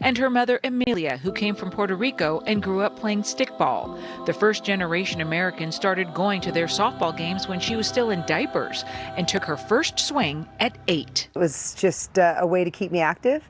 and her mother Amelia, who came from Puerto Rico and grew up playing stickball. The first-generation American started going to their softball games when she was still in diapers and took her first swing at 8. It was just a way to keep me active.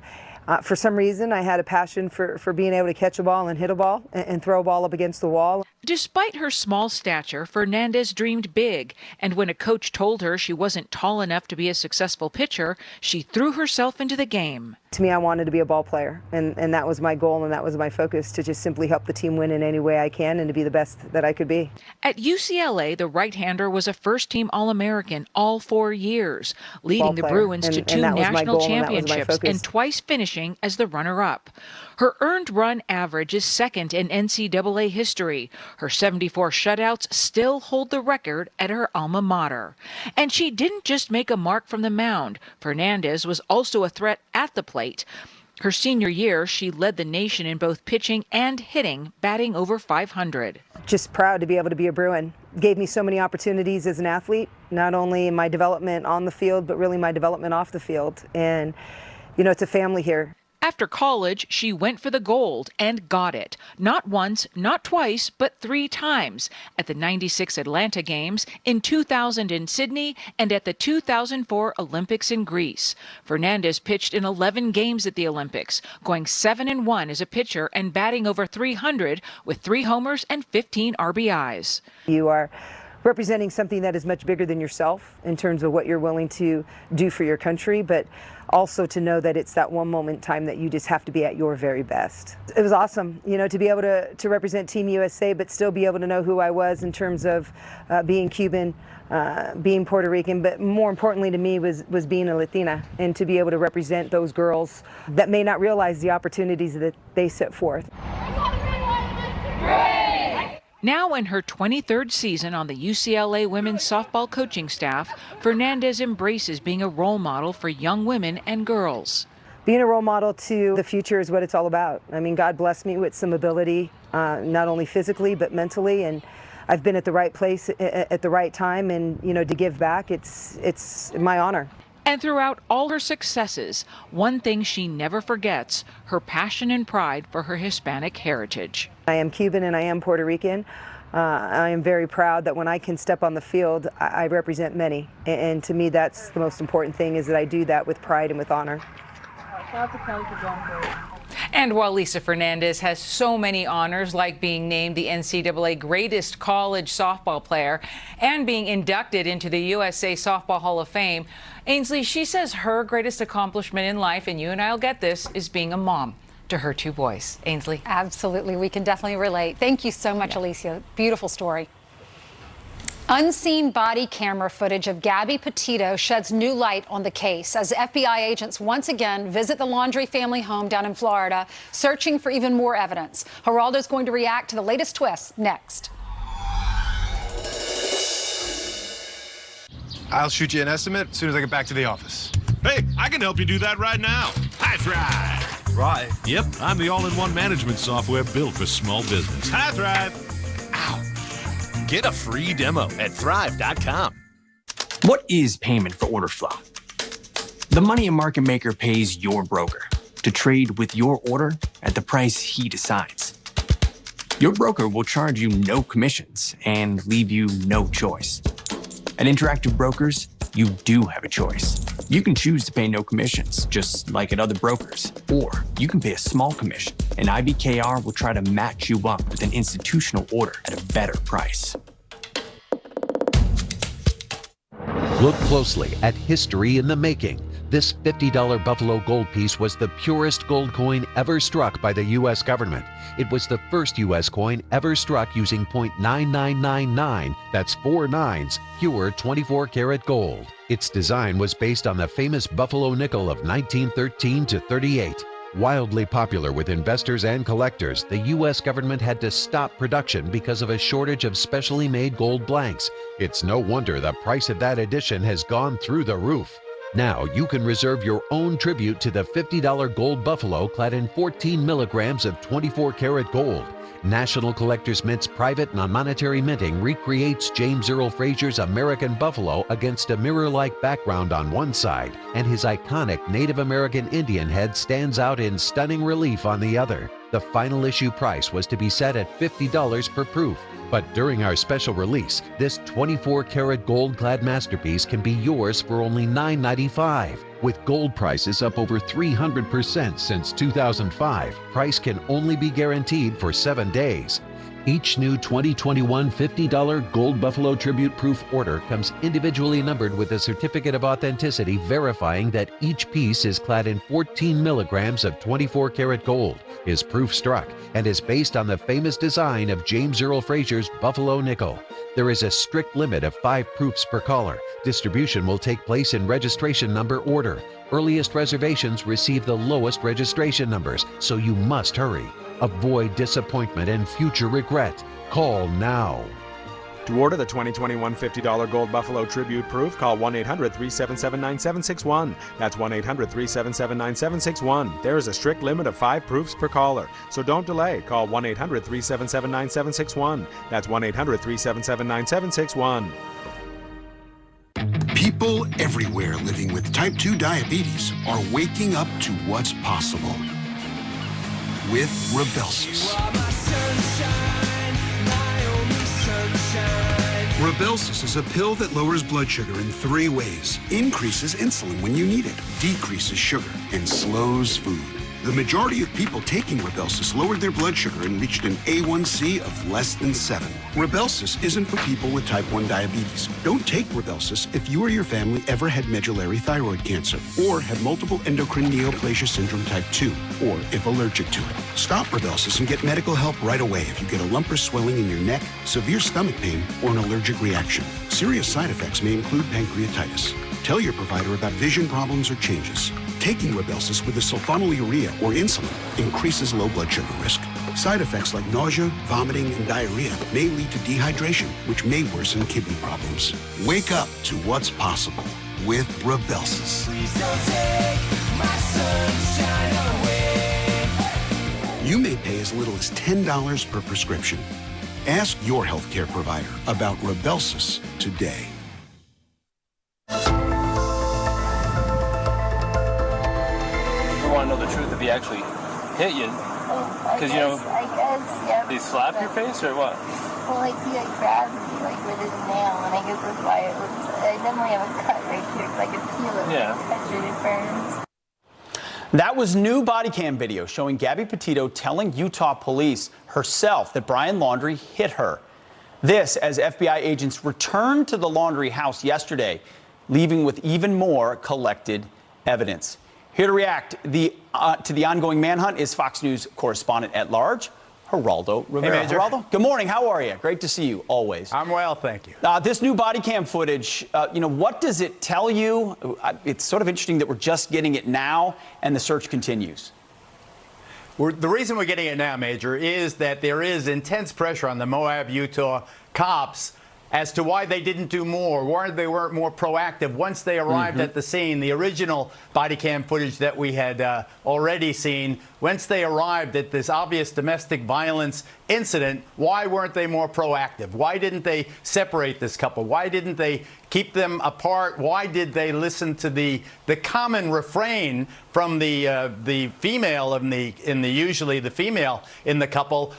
For some reason, I had a passion for being able to catch a ball and hit a ball and throw a ball up against the wall. Despite her small stature, Fernandez dreamed big, and when a coach told her she wasn't tall enough to be a successful pitcher, she threw herself into the game. To me, I wanted to be a ball player, and that was my goal and that was my focus, to just simply help the team win in any way I can and to be the best that I could be. At UCLA, the right-hander was a first-team All-American all 4 years, leading the Bruins to 2 national championships and twice finishing as the runner-up. Her earned run average is second in NCAA history. Her 74 shutouts still hold the record at her alma mater. And she didn't just make a mark from the mound. Fernandez was also a threat at the plate. Her senior year, she led the nation in both pitching and hitting, batting over 500. Just proud to be able to be a Bruin. Gave me so many opportunities as an athlete, not only in my development on the field, but really my development off the field. And, you know, it's a family here. After college, she went for the gold and got it. Not once, not twice, but 3 times. At the '96 Atlanta Games, in 2000 in Sydney, and at the 2004 Olympics in Greece. Fernandez pitched in 11 games at the Olympics, going 7-1 as a pitcher and batting over 300 with 3 homers and 15 RBIs. You are representing something that is much bigger than yourself in terms of what you're willing to do for your country, but also to know that it's that one moment in time that you just have to be at your very best. It was awesome, you know, to be able to represent Team USA, but still be able to know who I was in terms of being Cuban, being Puerto Rican, but more importantly to me was being a Latina, and to be able to represent those girls that may not realize the opportunities that they set forth. Now in her 23rd season on the UCLA women's softball coaching staff, Fernandez embraces being a role model for young women and girls. Being a role model to the future is what it's all about. I mean, God blessed me with some ability, not only physically but mentally, and I've been at the right place at the right time, and you know, to give back, it's my honor. And throughout all her successes, one thing she never forgets, her passion and pride for her Hispanic heritage. I am Cuban and I am Puerto Rican. I am very proud that when I can step on the field, I represent many. And to me, that's the most important thing, is that I do that with pride and with honor. And while Lisa Fernandez has so many honors, like being named the NCAA greatest college softball player and being inducted into the USA Softball Hall of Fame, Ainsley, she says her greatest accomplishment in life, and you and I will get this, is being a mom to her 2 boys. Ainsley? Absolutely. We can definitely relate. Thank you so much, Alicia. Beautiful story. Unseen body camera footage of Gabby Petito sheds new light on the case as FBI agents once again visit the Laundrie family home down in Florida, searching for even more evidence. Geraldo's going to react to the latest twists next. I'll shoot you an estimate as soon as I get back to the office. Hey, I can help you do that right now. Hi, Thrive. Right. Yep, I'm the all-in-one management software built for small business. Hi, Thrive. Ow. Get a free demo at thrive.com. What is payment for order flow? The money a market maker pays your broker to trade with your order at the price he decides. Your broker will charge you no commissions and leave you no choice. At Interactive Brokers, you do have a choice. You can choose to pay no commissions, just like at other brokers, or you can pay a small commission, and IBKR will try to match you up with an institutional order at a better price. Look closely at history in the making. This $50 Buffalo gold piece was the purest gold coin ever struck by the U.S. government. It was the first U.S. coin ever struck using .9999, that's 4 nines, pure 24-karat gold. Its design was based on the famous Buffalo nickel of 1913 to 38. Wildly popular with investors and collectors, the U.S. government had to stop production because of a shortage of specially made gold blanks. It's no wonder the price of that edition has gone through the roof. Now you can reserve your own tribute to the $50 gold buffalo clad in 14 milligrams of 24-karat gold. National Collectors Mint's private non-monetary minting recreates James Earl Frazier's American buffalo against a mirror-like background on one side, and his iconic Native American Indian head stands out in stunning relief on the other. The final issue price was to be set at $50 per proof. But during our special release, this 24-karat gold-clad masterpiece can be yours for only $9.95. With gold prices up over 300% since 2005, price can only be guaranteed for 7 days. Each new 2021 $50 Gold Buffalo Tribute Proof order comes individually numbered with a certificate of authenticity verifying that each piece is clad in 14 milligrams of 24-karat gold, is proof struck, and is based on the famous design of James Earl Frazier's Buffalo Nickel. There is a strict limit of 5 proofs per caller. Distribution will take place in registration number order. Earliest reservations receive the lowest registration numbers, so you must hurry. Avoid disappointment and future regret. Call now. To order the 2021 $50 Gold Buffalo Tribute Proof, call 1-800-377-9761. That's 1-800-377-9761. There is a strict limit of 5 proofs per caller, so don't delay. Call 1-800-377-9761. That's 1-800-377-9761. People everywhere living with type 2 diabetes are waking up to what's possible with Rybelsus. Rybelsus is a pill that lowers blood sugar in 3 ways. Increases insulin when you need it, decreases sugar, and slows food. The majority of people taking Rybelsus lowered their blood sugar and reached an A1C of less than 7. Rybelsus isn't for people with type 1 diabetes. Don't take Rybelsus if you or your family ever had medullary thyroid cancer, or have multiple endocrine neoplasia syndrome type 2, or if allergic to it. Stop Rybelsus and get medical help right away if you get a lump or swelling in your neck, severe stomach pain, or an allergic reaction. Serious side effects may include pancreatitis. Tell your provider about vision problems or changes. Taking Rybelsus with a sulfonylurea or insulin increases low blood sugar risk. Side effects like nausea, vomiting, and diarrhea may lead to dehydration, which may worsen kidney problems. Wake up to what's possible with Rybelsus. Please don't take my sunshine away. You may pay as little as $10 per prescription. Ask your healthcare provider about Rybelsus today. Want to know the truth if he actually hit you? Because I guess, yeah. Did he slap your face or what? Well, he grabbed me with his nail, and I guess that's why it was. I definitely have a cut right here because I could feel it. Yeah. Touch it, it burns. That was new body cam video showing Gabby Petito telling Utah police herself that Brian Laundrie hit her. This as FBI agents returned to the Laundrie house yesterday, leaving with even more collected evidence. Here to react to the ongoing manhunt is Fox News correspondent at large, Geraldo Rivera. Hey, Geraldo, good morning. How are you? Great to see you, always. I'm well, thank you. This new body cam footage, what does it tell you? It's sort of interesting that we're just getting it now and the search continues. The reason we're getting it now, Major, is that there is intense pressure on the Moab, Utah cops as to why they didn't do more, why they weren't more proactive once they arrived at the scene. The original body cam footage that we had already seen, once they arrived at this obvious domestic violence incident, why weren't they more proactive? Why didn't they separate this couple? Why didn't they keep them apart? Why did they listen to the common refrain from the female usually the female in the couple?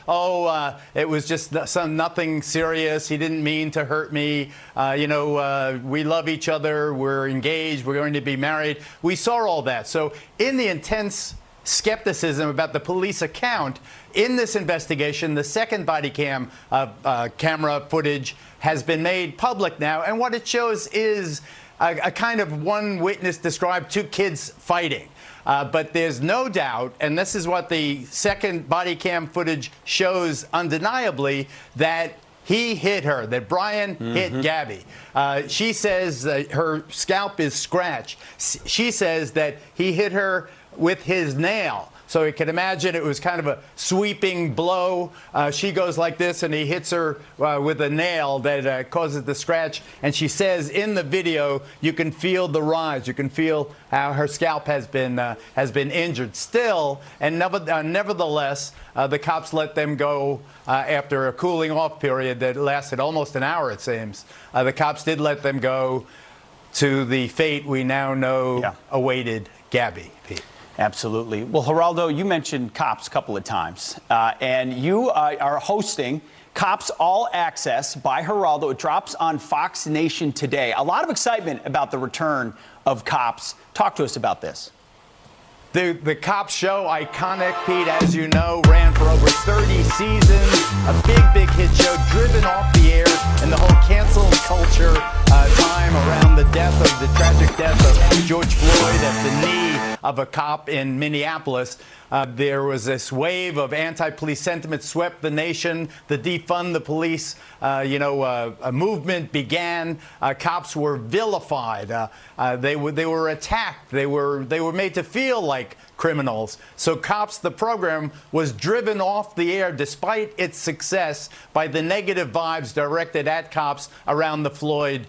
It was just nothing serious. He didn't mean to hurt me. We love each other. We're engaged. We're going to be married. We saw all that. So in the intense skepticism about the police account in this investigation, the second body cam camera footage has been made public now, and what it shows is a kind of one witness described 2 kids fighting. But there's no doubt, and this is what the second body cam footage shows undeniably, that he hit her, that Brian hit Gabby. She says that her scalp is scratched. She says that he hit her with his nail. So you can imagine it was kind of a sweeping blow. She goes like this, and he hits her with a nail that causes the scratch. And she says in the video, you can feel the rise. You can feel how her scalp has been injured. Still, and nevertheless, the cops let them go after a cooling off period that lasted almost an hour, it seems. The cops did let them go to the fate we now know awaited Gabby, Pete. Absolutely. Well, Geraldo, you mentioned Cops a couple of times, and you are hosting Cops All Access by Geraldo. It drops on Fox Nation today. A lot of excitement about the return of Cops. Talk to us about this. The Cops show, iconic, Pete, as you know, ran for over 30 seasons. A big hit show, driven off the air, and the whole cancel culture time around the tragic death of George Floyd at the knee of a cop in Minneapolis. There was this wave of anti-police sentiment swept the nation. The defund the police, a movement began. Cops were vilified. They were attacked. They were made to feel like criminals. So Cops, the program, was driven off the air despite its success by the negative vibes directed at cops around the Floyd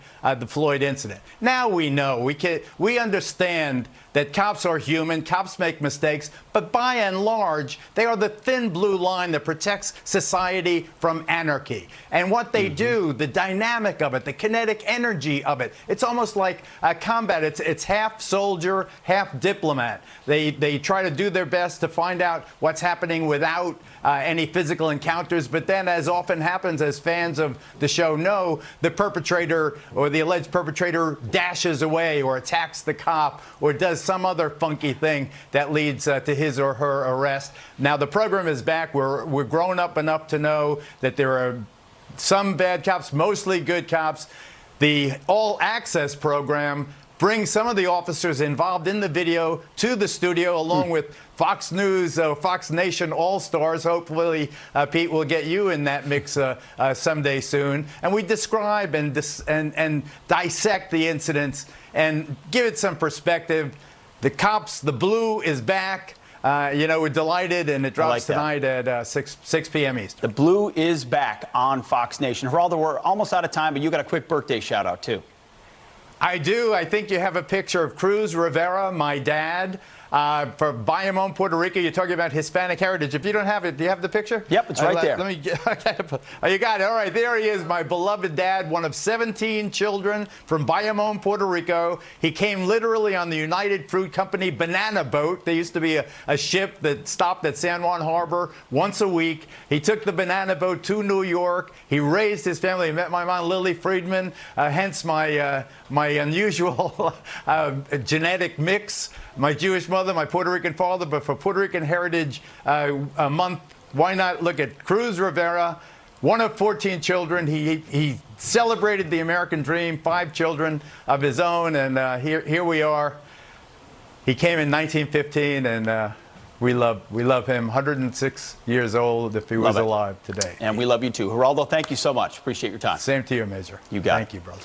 incident. Now we know, we understand that cops are human, cops make mistakes, but by and large, they are the thin blue line that protects society from anarchy. And what they do, the dynamic of it, the kinetic energy of it, it's almost like combat. It's half soldier, half diplomat. They try to do their best to find out what's happening without any physical encounters, but then, as often happens, as fans of the show know, the perpetrator or the alleged perpetrator dashes away or attacks the cop or does some other funky thing that leads to his or her arrest. Now the program is back. We're grown up enough to know that there are some bad cops, mostly good cops. The All Access program brings some of the officers involved in the video to the studio, along with Fox News, Fox Nation All-Stars. Hopefully, Pete, will get you in that mix someday soon. And we describe and dissect the incidents and give it some perspective. The Cops, the Blue is back. We're delighted, and it drops tonight at 6 p.m. Eastern. The Blue is back on Fox Nation. Geraldo, we're almost out of time, but you got a quick birthday shout-out, too. I do. I think you have a picture of Cruz Rivera, my dad, for Bayamon, Puerto Rico. You're talking about Hispanic heritage. If you don't have it, do you have the picture? Yep, it's right there. Let me oh, you got it. All right, there he is, my beloved dad, one of 17 children from Bayamon, Puerto Rico. He came literally on the United Fruit Company banana boat. There used to be a ship that stopped at San Juan Harbor once a week. He took the banana boat to New York. He raised his family. He met my mom, Lily Friedman, hence my unusual genetic mix. My Jewish mother, my Puerto Rican father, but for Puerto Rican Heritage Month, why not look at Cruz Rivera, one of 14 children. He celebrated the American dream, 5 children of his own, and here we are. He came in 1915, and we love him. 106 years old if he was alive today. And we love you too. Geraldo, thank you so much. Appreciate your time. Same to you, Major. You got it. Thank you, brother.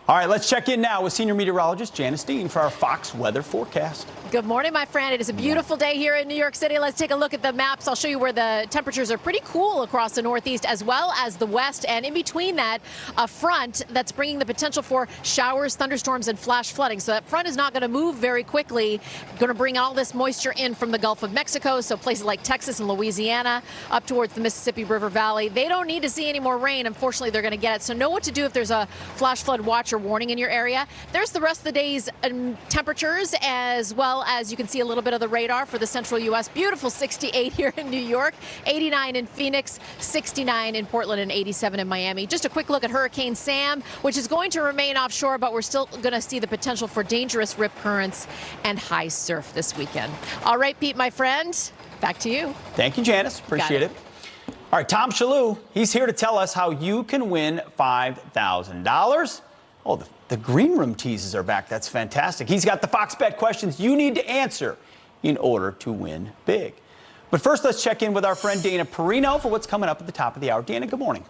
All right, let's check in now with senior meteorologist Janice Dean for our Fox weather forecast. Good morning, my friend. It is a beautiful day here in New York City. Let's take a look at the maps. I'll show you where the temperatures are pretty cool across the Northeast as well as the West. And in between that, a front that's bringing the potential for showers, thunderstorms, and flash flooding. So that front is not going to move very quickly. Going to bring all this moisture in from the Gulf of Mexico. So places like Texas and Louisiana up towards the Mississippi River Valley. They don't need to see any more rain. Unfortunately, they're going to get it. So know what to do if there's a flash flood watch or warning in your area. There's the rest of the day's temperatures, as well as you can see a little bit of the radar for the central U.S. Beautiful 68 here in New York, 89 in Phoenix, 69 in Portland, and 87 in Miami. Just a quick look at Hurricane Sam, which is going to remain offshore, but we're still going to see the potential for dangerous rip currents and high surf this weekend. All right, Pete, my friend, back to you. Thank you, Janice. Appreciate it. All right, Tom Shalhoub, he's here to tell us how you can win $5,000. Oh, the Green Room teases are back. That's fantastic. He's got the Fox Bet questions you need to answer in order to win big. But first, let's check in with our friend Dana Perino for what's coming up at the top of the hour. Dana, good morning.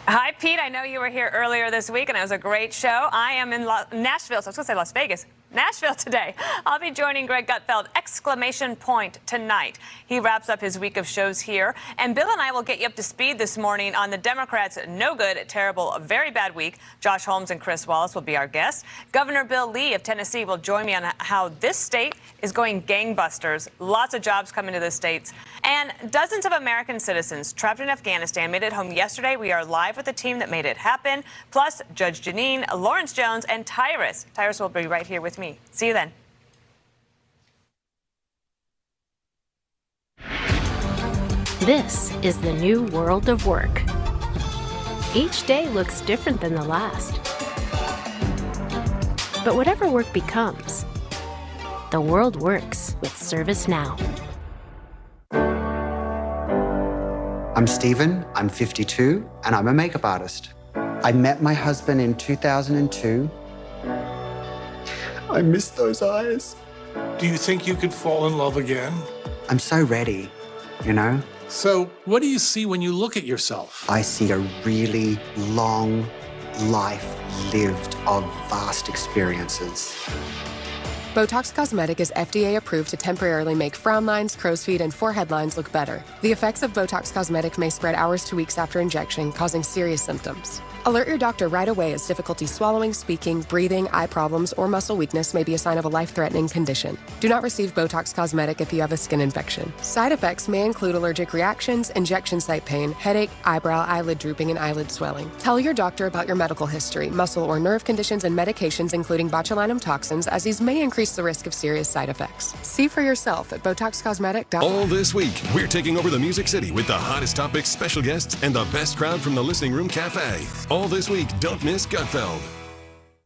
Hi, Pete. I know you were here earlier this week, and it was a great show. I am in Nashville, so I was going to say Las Vegas. Nashville today. I'll be joining Greg Gutfeld, exclamation point, tonight. He wraps up his week of shows here. And Bill and I will get you up to speed this morning on the Democrats' no good, terrible, very bad week. Josh Holmes and Chris Wallace will be our guests. Governor Bill Lee of Tennessee will join me on how this state is going gangbusters. Lots of jobs coming to the states. And dozens of American citizens trapped in Afghanistan made it home yesterday. We are live with the team that made it happen. Plus, Judge Janine, Lawrence Jones, and Tyrus. Tyrus will be right here with me. See you then. This is the new world of work. Each day looks different than the last. But whatever work becomes, the world works with ServiceNow. I'm Stephen, I'm 52, and I'm a makeup artist. I met my husband in 2002. I miss those eyes. Do you think you could fall in love again? I'm so ready, you know? So, what do you see when you look at yourself? I see a really long life lived of vast experiences. Botox Cosmetic is FDA approved to temporarily make frown lines, crow's feet, and forehead lines look better. The effects of Botox Cosmetic may spread hours to weeks after injection, causing serious symptoms. Alert your doctor right away as difficulty swallowing, speaking, breathing, eye problems, or muscle weakness may be a sign of a life-threatening condition. Do not receive Botox Cosmetic if you have a skin infection. Side effects may include allergic reactions, injection site pain, headache, eyebrow, eyelid drooping, and eyelid swelling. Tell your doctor about your medical history, muscle or nerve conditions, and medications including botulinum toxins, as these may increase the risk of serious side effects. See for yourself at BotoxCosmetic.com. All this week, we're taking over the Music City with the hottest topics, special guests, and the best crowd from the Listening Room Cafe. All this week, don't miss Gutfeld.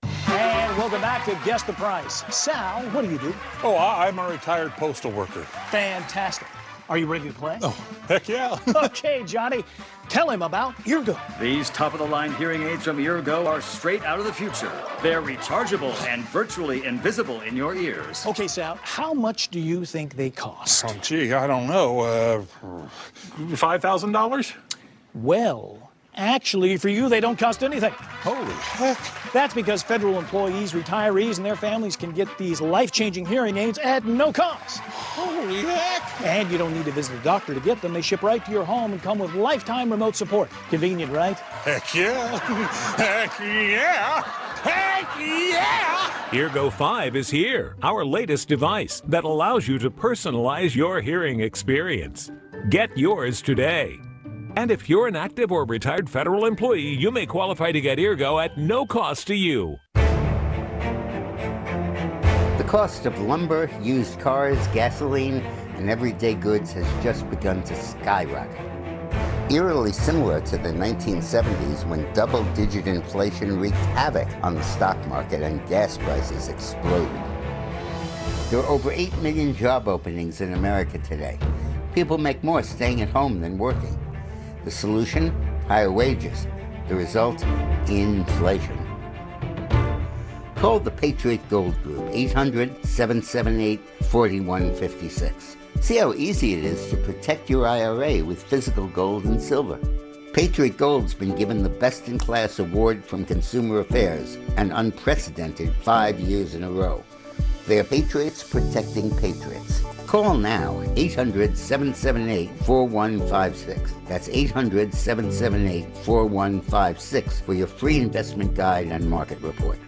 And welcome back to Guess the Price. Sal, what do you do? Oh, I'm a retired postal worker. Fantastic. Are you ready to play? Oh, heck yeah. Okay, Johnny, tell him about Eargo. These top-of-the-line hearing aids from Eargo are straight out of the future. They're rechargeable and virtually invisible in your ears. Okay, Sal, how much do you think they cost? Oh, gee, I don't know. $5,000? Well, actually, for you, they don't cost anything. Holy heck. That's because federal employees, retirees, and their families can get these life-changing hearing aids at no cost. Holy heck. And you don't need to visit a doctor to get them. They ship right to your home and come with lifetime remote support. Convenient, right? Heck yeah. Heck yeah. Heck yeah! Eargo 5 is here, our latest device that allows you to personalize your hearing experience. Get yours today. And if you're an active or retired federal employee, you may qualify to get Eargo at no cost to you. The cost of lumber, used cars, gasoline, and everyday goods has just begun to skyrocket. Eerily similar to the 1970s when double-digit inflation wreaked havoc on the stock market and gas prices exploded. There are over 8 million job openings in America today. People make more staying at home than working. The solution? Higher wages. The result? Inflation. Call the Patriot Gold Group, 800-778-4156. See how easy it is to protect your IRA with physical gold and silver. Patriot Gold's been given the Best-in-Class award from Consumer Affairs, an unprecedented 5 years in a row. They are patriots protecting patriots. Call now, 800-778-4156. That's 800-778-4156 for your free investment guide and market report.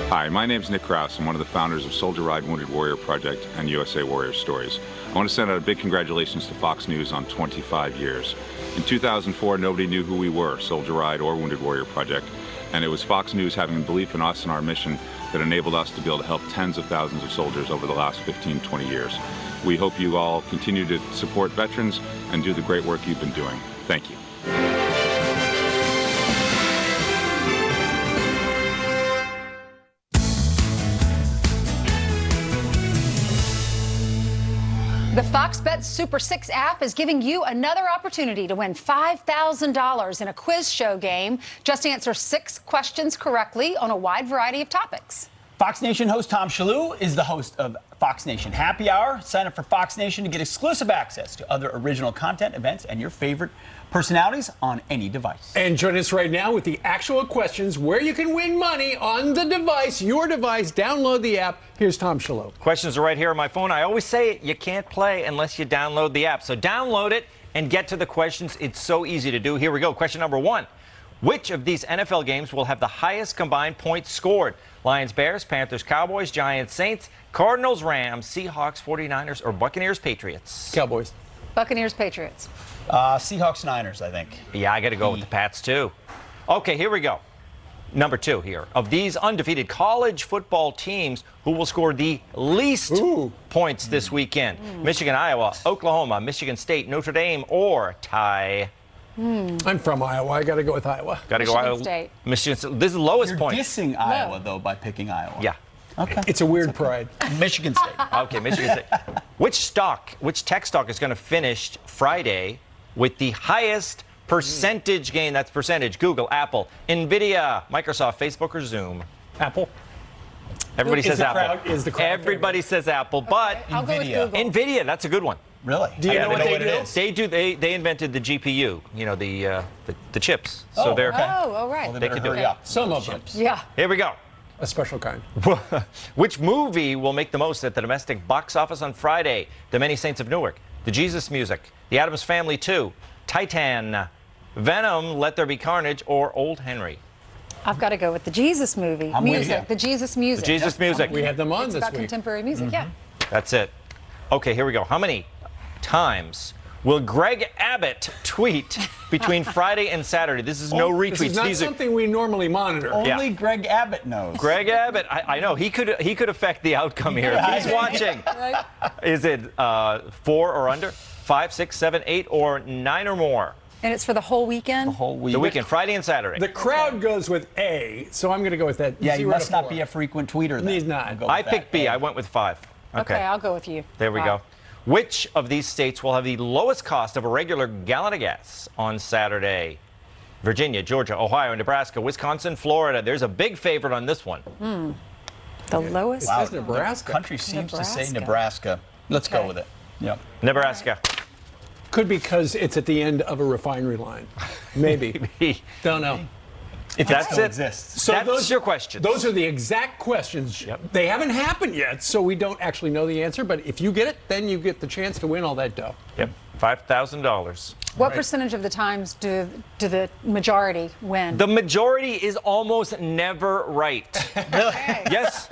Hi, my name's Nick Krause. I'm one of the founders of Soldier Ride Wounded Warrior Project and USA Warrior Stories. I want to send out a big congratulations to Fox News on 25 years. In 2004, nobody knew who we were, Soldier Ride or Wounded Warrior Project, and it was Fox News having belief in us and our mission that enabled us to be able to help tens of thousands of soldiers over the last 15, 20 years. We hope you all continue to support veterans and do the great work you've been doing. Thank you. The Fox Bet Super 6 app is giving you another opportunity to win $5,000 in a quiz show game. Just answer 6 questions correctly on a wide variety of topics. Fox Nation host Tom Shalhoub is the host of Fox Nation Happy Hour. Sign up for Fox Nation to get exclusive access to other original content, events, and your favorite personalities on any device. And join us right now with the actual questions where you can win money on the device, your device. Download the app. Here's Tom Shalhoub. Questions are right here on my phone. I always say you can't play unless you download the app. So download it and get to the questions. It's so easy to do. Here we go. Question number 1. Which of these NFL games will have the highest combined points scored? Lions, Bears, Panthers, Cowboys, Giants, Saints, Cardinals, Rams, Seahawks, 49ers, or Buccaneers, Patriots? Cowboys. Buccaneers, Patriots. Seahawks, Niners, I think. Yeah, I got to go with the Pats, too. Okay, here we go. Number 2 here. Of these undefeated college football teams, who will score the least points this weekend? Michigan, Iowa, Oklahoma, Michigan State, Notre Dame, or tie? I'm from Iowa. I got to go with Iowa. Got to go Iowa. State. Michigan State. This is the lowest point. You're dissing Iowa, though, by picking Iowa. Yeah. Okay. It's a weird pride. Michigan State. Okay, Michigan State. Which tech stock is going to finish Friday with the highest percentage gain? That's percentage. Google, Apple, NVIDIA, Microsoft, Facebook, or Zoom? Apple. Everybody says Apple. Is the crowd Everybody says Apple, but I'll go with Google. NVIDIA, that's a good one. Really? Do you know what they do? They invented the GPU, you know, the chips. Oh, So they're okay. Oh, right. Well, they can do it. Some of them. Yeah. Here we go. A special kind. Which movie will make the most at the domestic box office on Friday? The Many Saints of Newark, The Jesus Music, The Addams Family 2, Titan, Venom, Let There Be Carnage, or Old Henry? I've got to go with the Jesus movie. I'm with Music. you. The Jesus Music. The Jesus Music. We have them on It's this about week. contemporary music, yeah. That's it. Okay, here we go. How many times will Greg Abbott tweet between Friday and Saturday? This is no retweets. This is not These are something we normally monitor. Only Greg Abbott knows. Greg Abbott. I know he could affect the outcome here. If he's watching, Right? is it 4 or under, 5, 6, 7, 8, or 9 or more? And it's for the whole weekend? The whole week. The weekend, Friday and Saturday. The crowd goes with A, so I'm going to go with that. Yeah, he 0 to must not 4. be a frequent tweeter then. He's not. We'll go with I that. picked B. I went with 5. Okay, I'll go with you. There we Wow. go. Which of these states will have the lowest cost of a regular gallon of gas on Saturday? Virginia, Georgia, Ohio, Nebraska, Wisconsin, Florida. There's a big favorite on this one. The lowest? It says Nebraska. The country seems to say Nebraska. Let's go with it. Yep. Nebraska. Could be because it's at the end of a refinery line. Maybe. Don't know. If That's it still it. exists. So That's your question. Those are the exact questions. Yep. They haven't happened yet, so we don't actually know the answer. But if you get it, then you get the chance to win all that dough. Yep, $5,000. What percentage of the times do the majority win? The majority is almost never right. Yes.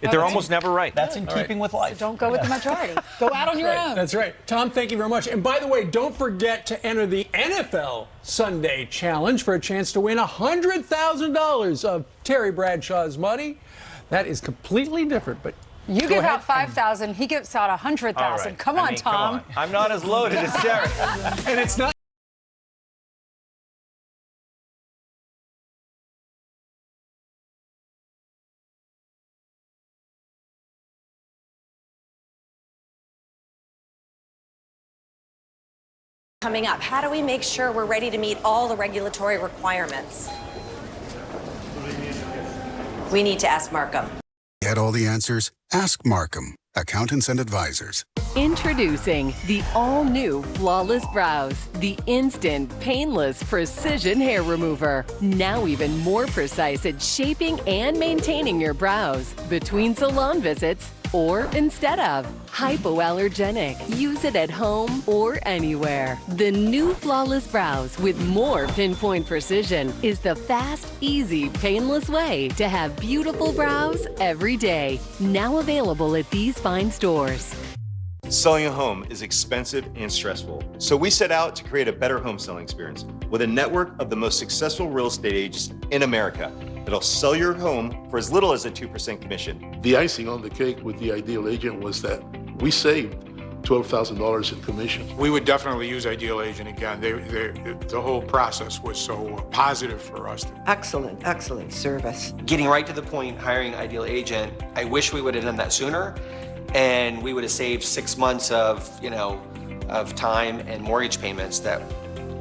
They're almost never right. That's in keeping with life. So don't go with the majority. Go out on your own. That's right. Tom, thank you very much. And by the way, don't forget to enter the NFL Sunday Challenge for a chance to win $100,000 of Terry Bradshaw's money. That is completely different, but You go give ahead. out 5,000. He gives out 100,000. All right. Come on, Tom. Come on. I'm not as loaded as Terry. And it's not. Coming up, how do we make sure we're ready to meet all the regulatory requirements? We need to ask Markham. Get all the answers? Ask Markham, accountants and advisors. Introducing the all-new Flawless Brows, the instant, painless precision hair remover. Now even more precise at shaping and maintaining your brows between salon visits or instead of. Hypoallergenic. Use it at home or anywhere. The new Flawless Brows with more pinpoint precision is the fast, easy, painless way to have beautiful brows every day. Now available at these fine stores. Selling a home is expensive and stressful, so we set out to create a better home selling experience with a network of the most successful real estate agents in America that'll sell your home for as little as a 2% commission. The icing on the cake with the Ideal Agent was that we saved $12,000 in commission. We would definitely use Ideal Agent again. The whole process was so positive for us. Excellent, excellent service. Getting right to the point, hiring Ideal Agent, I wish we would have done that sooner, and we would have saved 6 months of, of time and mortgage payments that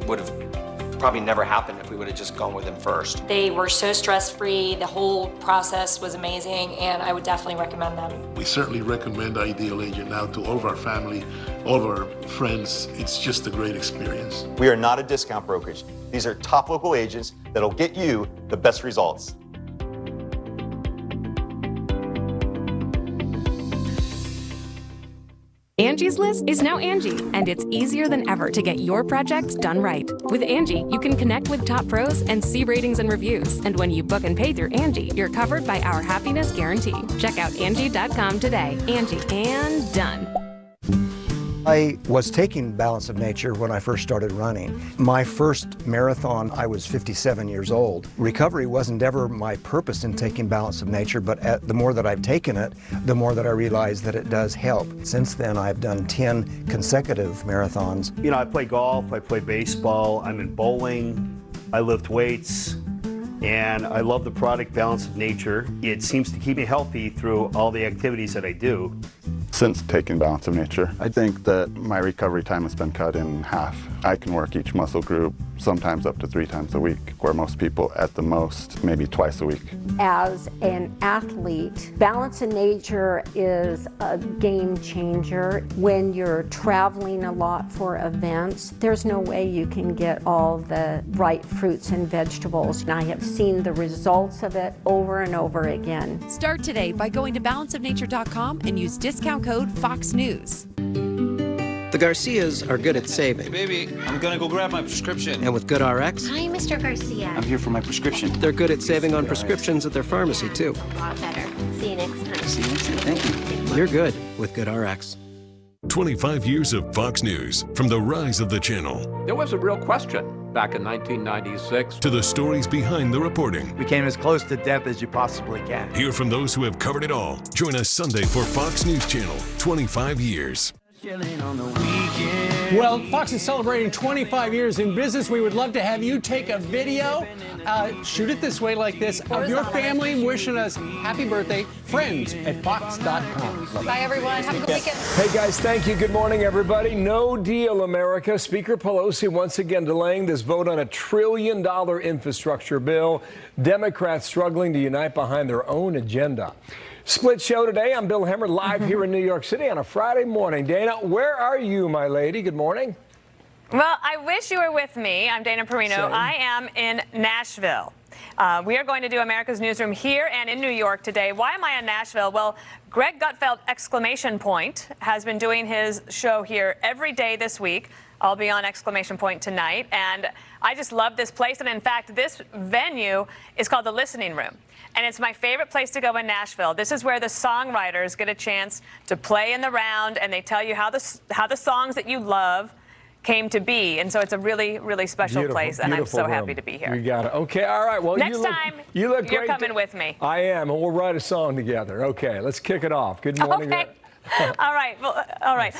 would have probably never happened if we would have just gone with them first. They were so stress-free. The whole process was amazing, and I would definitely recommend them. We certainly recommend Ideal Agent now to all of our family, all of our friends. It's just a great experience. We are not a discount brokerage. These are top local agents that'll get you the best results. Angie's List is now Angie, and it's easier than ever to get your projects done right. With Angie, you can connect with top pros and see ratings and reviews. And when you book and pay through Angie, you're covered by our happiness guarantee. Check out Angie.com today. Angie, and done. I was taking Balance of Nature when I first started running. My first marathon, I was 57 years old. Recovery wasn't ever my purpose in taking Balance of Nature, but the more that I've taken it, the more that I realize that it does help. Since then, I've done 10 consecutive marathons. You know, I play golf, I play baseball, I'm in bowling, I lift weights, and I love the product Balance of Nature. It seems to keep me healthy through all the activities that I do. Since taking Balance of Nature, I think that my recovery time has been cut in half. I can work each muscle group sometimes up to 3 times a week, where most people at the most maybe twice a week. As an athlete, Balance of Nature is a game changer. When you're traveling a lot for events, there's no way you can get all the right fruits and vegetables. And I have seen the results of it over and over again. Start today by going to balanceofnature.com and use discount code Fox News. The Garcias are good at saving. Hey, baby, I'm gonna go grab my prescription. And with GoodRx, Hi, Mr. Garcia. I'm here for my prescription. they're good at saving on prescriptions at their pharmacy, too. A lot better. See you next time. See you next time. Thank you. You're good with GoodRx. 25 years of Fox News, from the rise of the channel There was a real question back in 1996. to the stories behind the reporting. We came as close to death as you possibly can. Hear from those who have covered it all. Join us Sunday for Fox News Channel, 25 years. Well, Fox is celebrating 25 years in business. We would love to have you take a video, shoot it this way like this, of your family wishing us happy birthday, friends@fox.com. Bye, everyone. Have a good weekend. Hey, guys, thank you. Good morning, everybody. No deal, America. Speaker Pelosi once again delaying this vote on a $1 trillion infrastructure bill. Democrats struggling to unite behind their own agenda. Split show today. I'm Bill Hemmer, live here in New York City on a Friday morning. Dana, where are you, my lady? Good morning. Well, I wish you were with me. I'm Dana Perino. Same. I am in Nashville. We are going to do America's Newsroom here and in New York today. Why am I in Nashville? Well, Greg Gutfeld, exclamation point, has been doing his show here every day this week. I'll be on exclamation point tonight. And I just love this place. And in fact, this venue is called the Listening Room. And it's my favorite place to go in Nashville. This is where the songwriters get a chance to play in the round, and they tell you how the songs that you love came to be. And so it's a really, really special place, and I'm so happy to be here. You got it. Okay, all right. Well, Next time, you're coming with me. I am, and we'll write a song together. Okay, let's kick it off. Good morning. Okay. All right.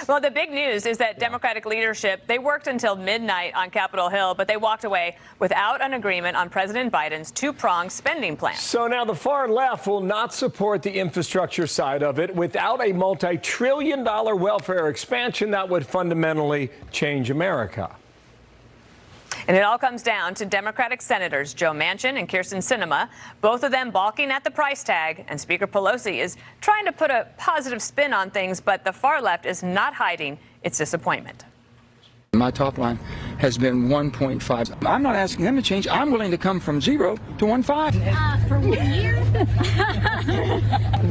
Well, the big news is that Democratic leadership, they worked until midnight on Capitol Hill, but they walked away without an agreement on President Biden's two-pronged spending plan. So now the far left will not support the infrastructure side of it without a multi-trillion-dollar welfare expansion that would fundamentally change America. And it all comes down to Democratic Senators Joe Manchin and Kyrsten Sinema, both of them balking at the price tag. And Speaker Pelosi is trying to put a positive spin on things, but the far left is not hiding its disappointment. My top line has been 1.5. I'm not asking them to change. I'm willing to come from 0 to 1.5. For 1 year?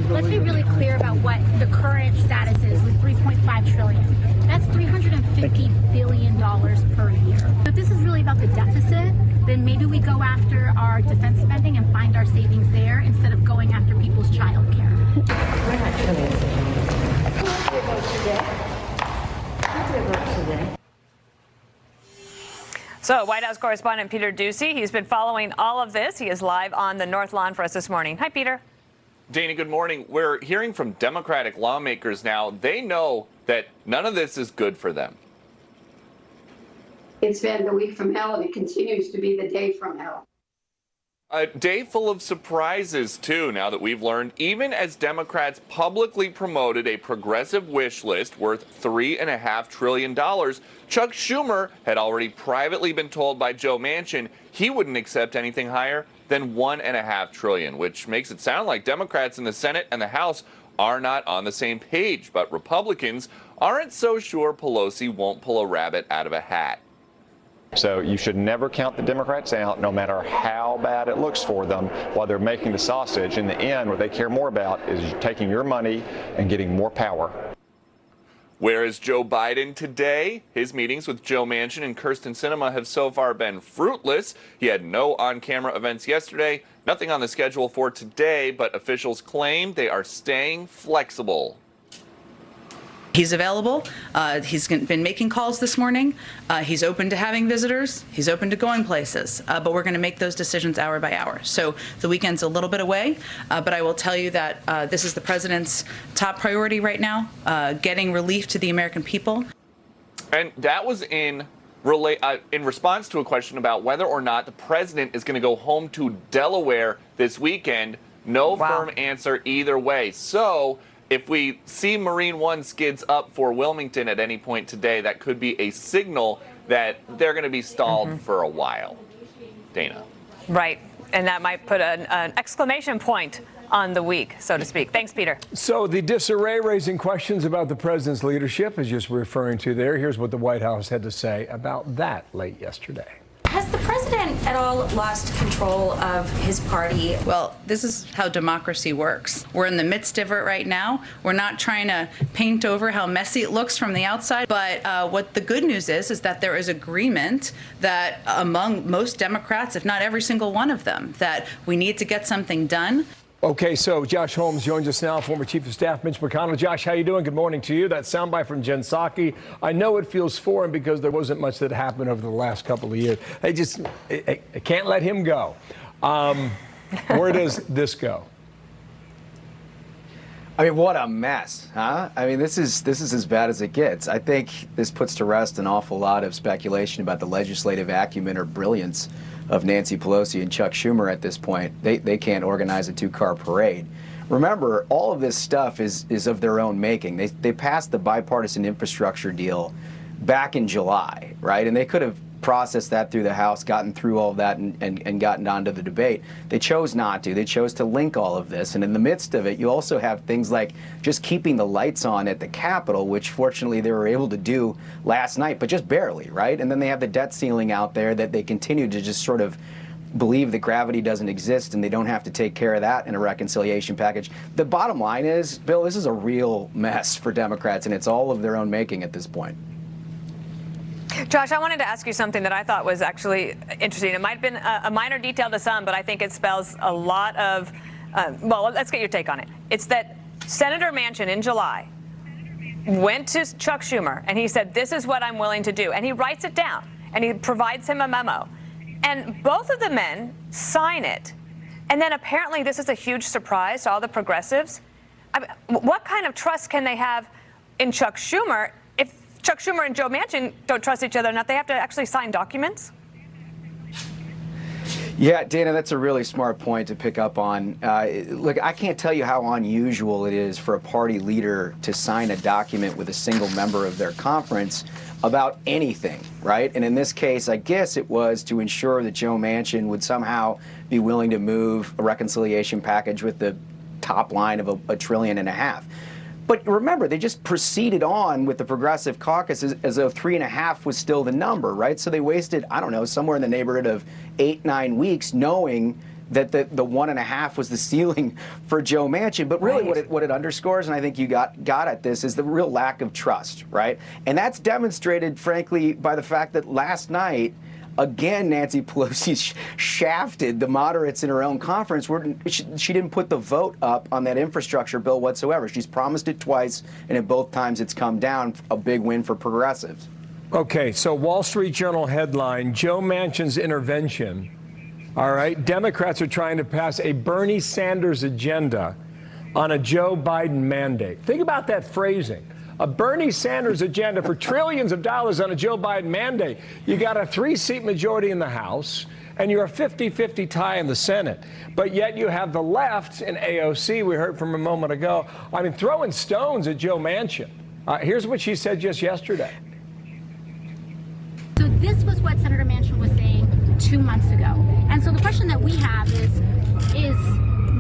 Let's be really clear about what the current status is with $3.5 trillion. That's $350 billion per year. So if this is really about the deficit, then maybe we go after our defense spending and find our savings there instead of going after people's child care. We're not today. So White House correspondent Peter Doocy, he's been following all of this. He is live on the North Lawn for us this morning. Hi, Peter. Dana, good morning. We're hearing from Democratic lawmakers now. They know that none of this is good for them. It's been the week from hell, and it continues to be the day from hell. A day full of surprises, too, now that we've learned, even as Democrats publicly promoted a progressive wish list worth $3.5 trillion, Chuck Schumer had already privately been told by Joe Manchin he wouldn't accept anything higher than $1.5 trillion, which makes it sound like Democrats in the Senate and the House are not on the same page. But Republicans aren't so sure Pelosi won't pull a rabbit out of a hat. So you should never count the Democrats out, no matter how bad it looks for them while they're making the sausage. In the end, what they care more about is taking your money and getting more power. Whereas Joe Biden today, his meetings with Joe Manchin and Kyrsten Sinema have so far been fruitless. He had no on-camera events yesterday, nothing on the schedule for today, but officials claim they are staying flexible. He's available. He's been making calls this morning. He's open to having visitors. He's open to going places. But we're going to make those decisions hour by hour. So the weekend's a little bit away. But I will tell you that this is the president's top priority right now, getting relief to the American people. And that was in response to a question about whether or not the president is going to go home to Delaware this weekend. No firm answer either way. So if we see Marine One skids up for Wilmington at any point today, that could be a signal that they're going to be stalled for a while. Dana. Right. And that might put an exclamation point on the week, so to speak. Thanks, Peter. So the disarray raising questions about the president's leadership is just referring to there. Here's what the White House had to say about that late yesterday. Has the president at all lost control of his party? Well, this is how democracy works. We're in the midst of it right now. We're not trying to paint over how messy it looks from the outside. But what the good news is that there is agreement that among most Democrats, if not every single one of them, that we need to get something done. Okay, so Josh Holmes joins us now, former Chief of Staff Mitch McConnell. Josh, how you doing? Good morning to you. That soundbite from Jen Psaki. I know it feels foreign because there wasn't much that happened over the last couple of years. I can't let him go. Where does this go? I mean, what a mess, huh? I mean, this is as bad as it gets. I think this puts to rest an awful lot of speculation about the legislative acumen or brilliance of Nancy Pelosi and Chuck Schumer at this point. They can't organize a two-car parade. Remember, all of this stuff is of their own making. They passed the bipartisan infrastructure deal back in July, right? And they could have processed that through the House, gotten through all of that and gotten onto the debate. They chose not to. They chose to link all of this. And in the midst of it, you also have things like just keeping the lights on at the Capitol, which fortunately they were able to do last night, but just barely, right? And then they have the debt ceiling out there that they continue to just sort of believe that gravity doesn't exist and they don't have to take care of that in a reconciliation package. The bottom line is, Bill, this is a real mess for Democrats, and it's all of their own making at this point. Josh, I wanted to ask you something that I thought was actually interesting. It might have been a minor detail to some, but I think it spells a lot of, well, let's get your take on it. It's that Senator Manchin in July went to Chuck Schumer and he said, this is what I'm willing to do. And he writes it down and he provides him a memo. And both of the men sign it. And then apparently this is a huge surprise to all the progressives. I mean, what kind of trust can they have in Chuck Schumer if Chuck Schumer and Joe Manchin don't trust each other enough? They have to actually sign documents? Yeah, Dana, that's a really smart point to pick up on. Look, I can't tell you how unusual it is for a party leader to sign a document with a single member of their conference about anything, right? And in this case, I guess it was to ensure that Joe Manchin would somehow be willing to move a reconciliation package with the top line of $1.5 trillion. But remember, they just proceeded on with the Progressive Caucus as though 3.5 was still the number, right? So they wasted, I don't know, somewhere in the neighborhood of 8-9 weeks knowing that the 1.5 was the ceiling for Joe Manchin. But really what it underscores, and I think you got at this, is the real lack of trust, right? And that's demonstrated, frankly, by the fact that last night, again, Nancy Pelosi shafted the moderates in her own conference where she didn't put the vote up on that infrastructure bill whatsoever. She's promised it twice, and at both times it's come down. A big win for progressives. Okay, so Wall Street Journal headline, Joe Manchin's intervention. All right, Democrats are trying to pass a Bernie Sanders agenda on a Joe Biden mandate. Think about that phrasing. A Bernie Sanders agenda for trillions of dollars on a Joe Biden mandate. You got a 3-seat majority in the House. and you're a 50-50 tie in the Senate. But yet you have the left in AOC, we heard from a moment ago, I mean, throwing stones at Joe Manchin. Here's what she said just yesterday. So this was what Senator Manchin was saying 2 months ago. And so the question that we have is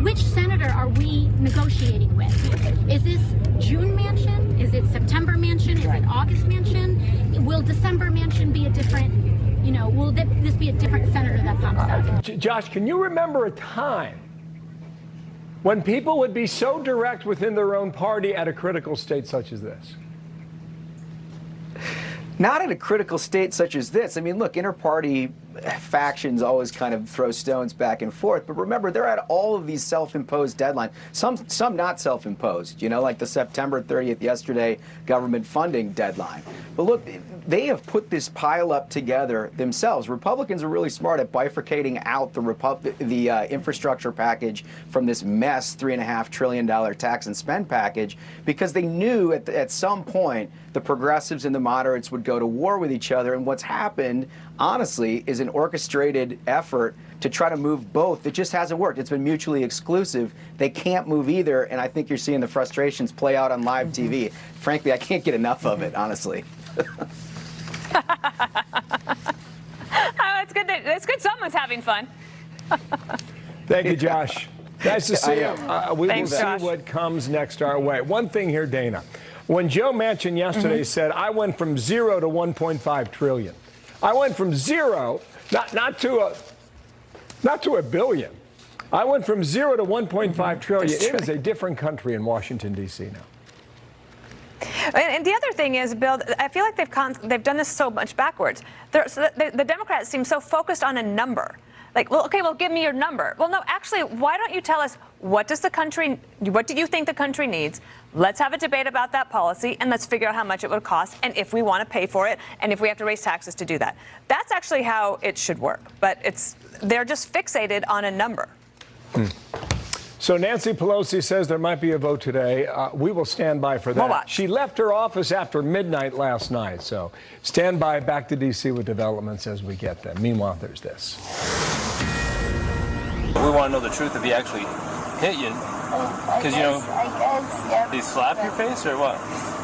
which senator are we negotiating with? Is this June Manchin? Is it September Manchin? Is it August Manchin? Will December Manchin be a different, will this be a different senator that pops up? Josh, can you remember a time when people would be so direct within their own party at a critical state such as this? Not in a critical state such as this. I mean, look, inter-party factions always kind of throw stones back and forth, but remember, they're at all of these self-imposed deadlines, some not self-imposed, like the September 30th yesterday government funding deadline. But look, they have put this pile up together themselves. Republicans are really smart at bifurcating out the infrastructure package from this mess $3.5 trillion tax and spend package, because they knew at some point the progressives and the moderates would go to war with each other. And what's happened, honestly, is an orchestrated effort to try to move both. It just hasn't worked. It's been mutually exclusive. They can't move either, and I think you're seeing the frustrations play out on live TV. Frankly, I can't get enough of it, honestly. It's good. It's good someone's having fun. Thank you, Josh. Nice to see you. We will see Josh. what comes next our way. One thing here, Dana. When Joe Manchin yesterday said, I went from 0 to 1.5 trillion. I went from 0, not to a billion. I went from 0 to 1.5 trillion. It is a different country in Washington, D.C. now. And the other thing is, Bill, I feel like they've done this so much backwards. The Democrats seem so focused on a number. Like, well, okay, well, give me your number. Well, no, actually, why don't you tell us what do you think the country needs? Let's have a debate about that policy, and let's figure out how much it would cost, and if we want to pay for it, and if we have to raise taxes to do that. That's actually how it should work. But they're just fixated on a number. So Nancy Pelosi says there might be a vote today. We will stand by for that. We'll watch. She left her office after midnight last night, so stand by. Back to D.C. with developments as we get them. Meanwhile, there's this. We want to know the truth if he actually hit you. Because, I guess, yeah. Did he slap your face or what?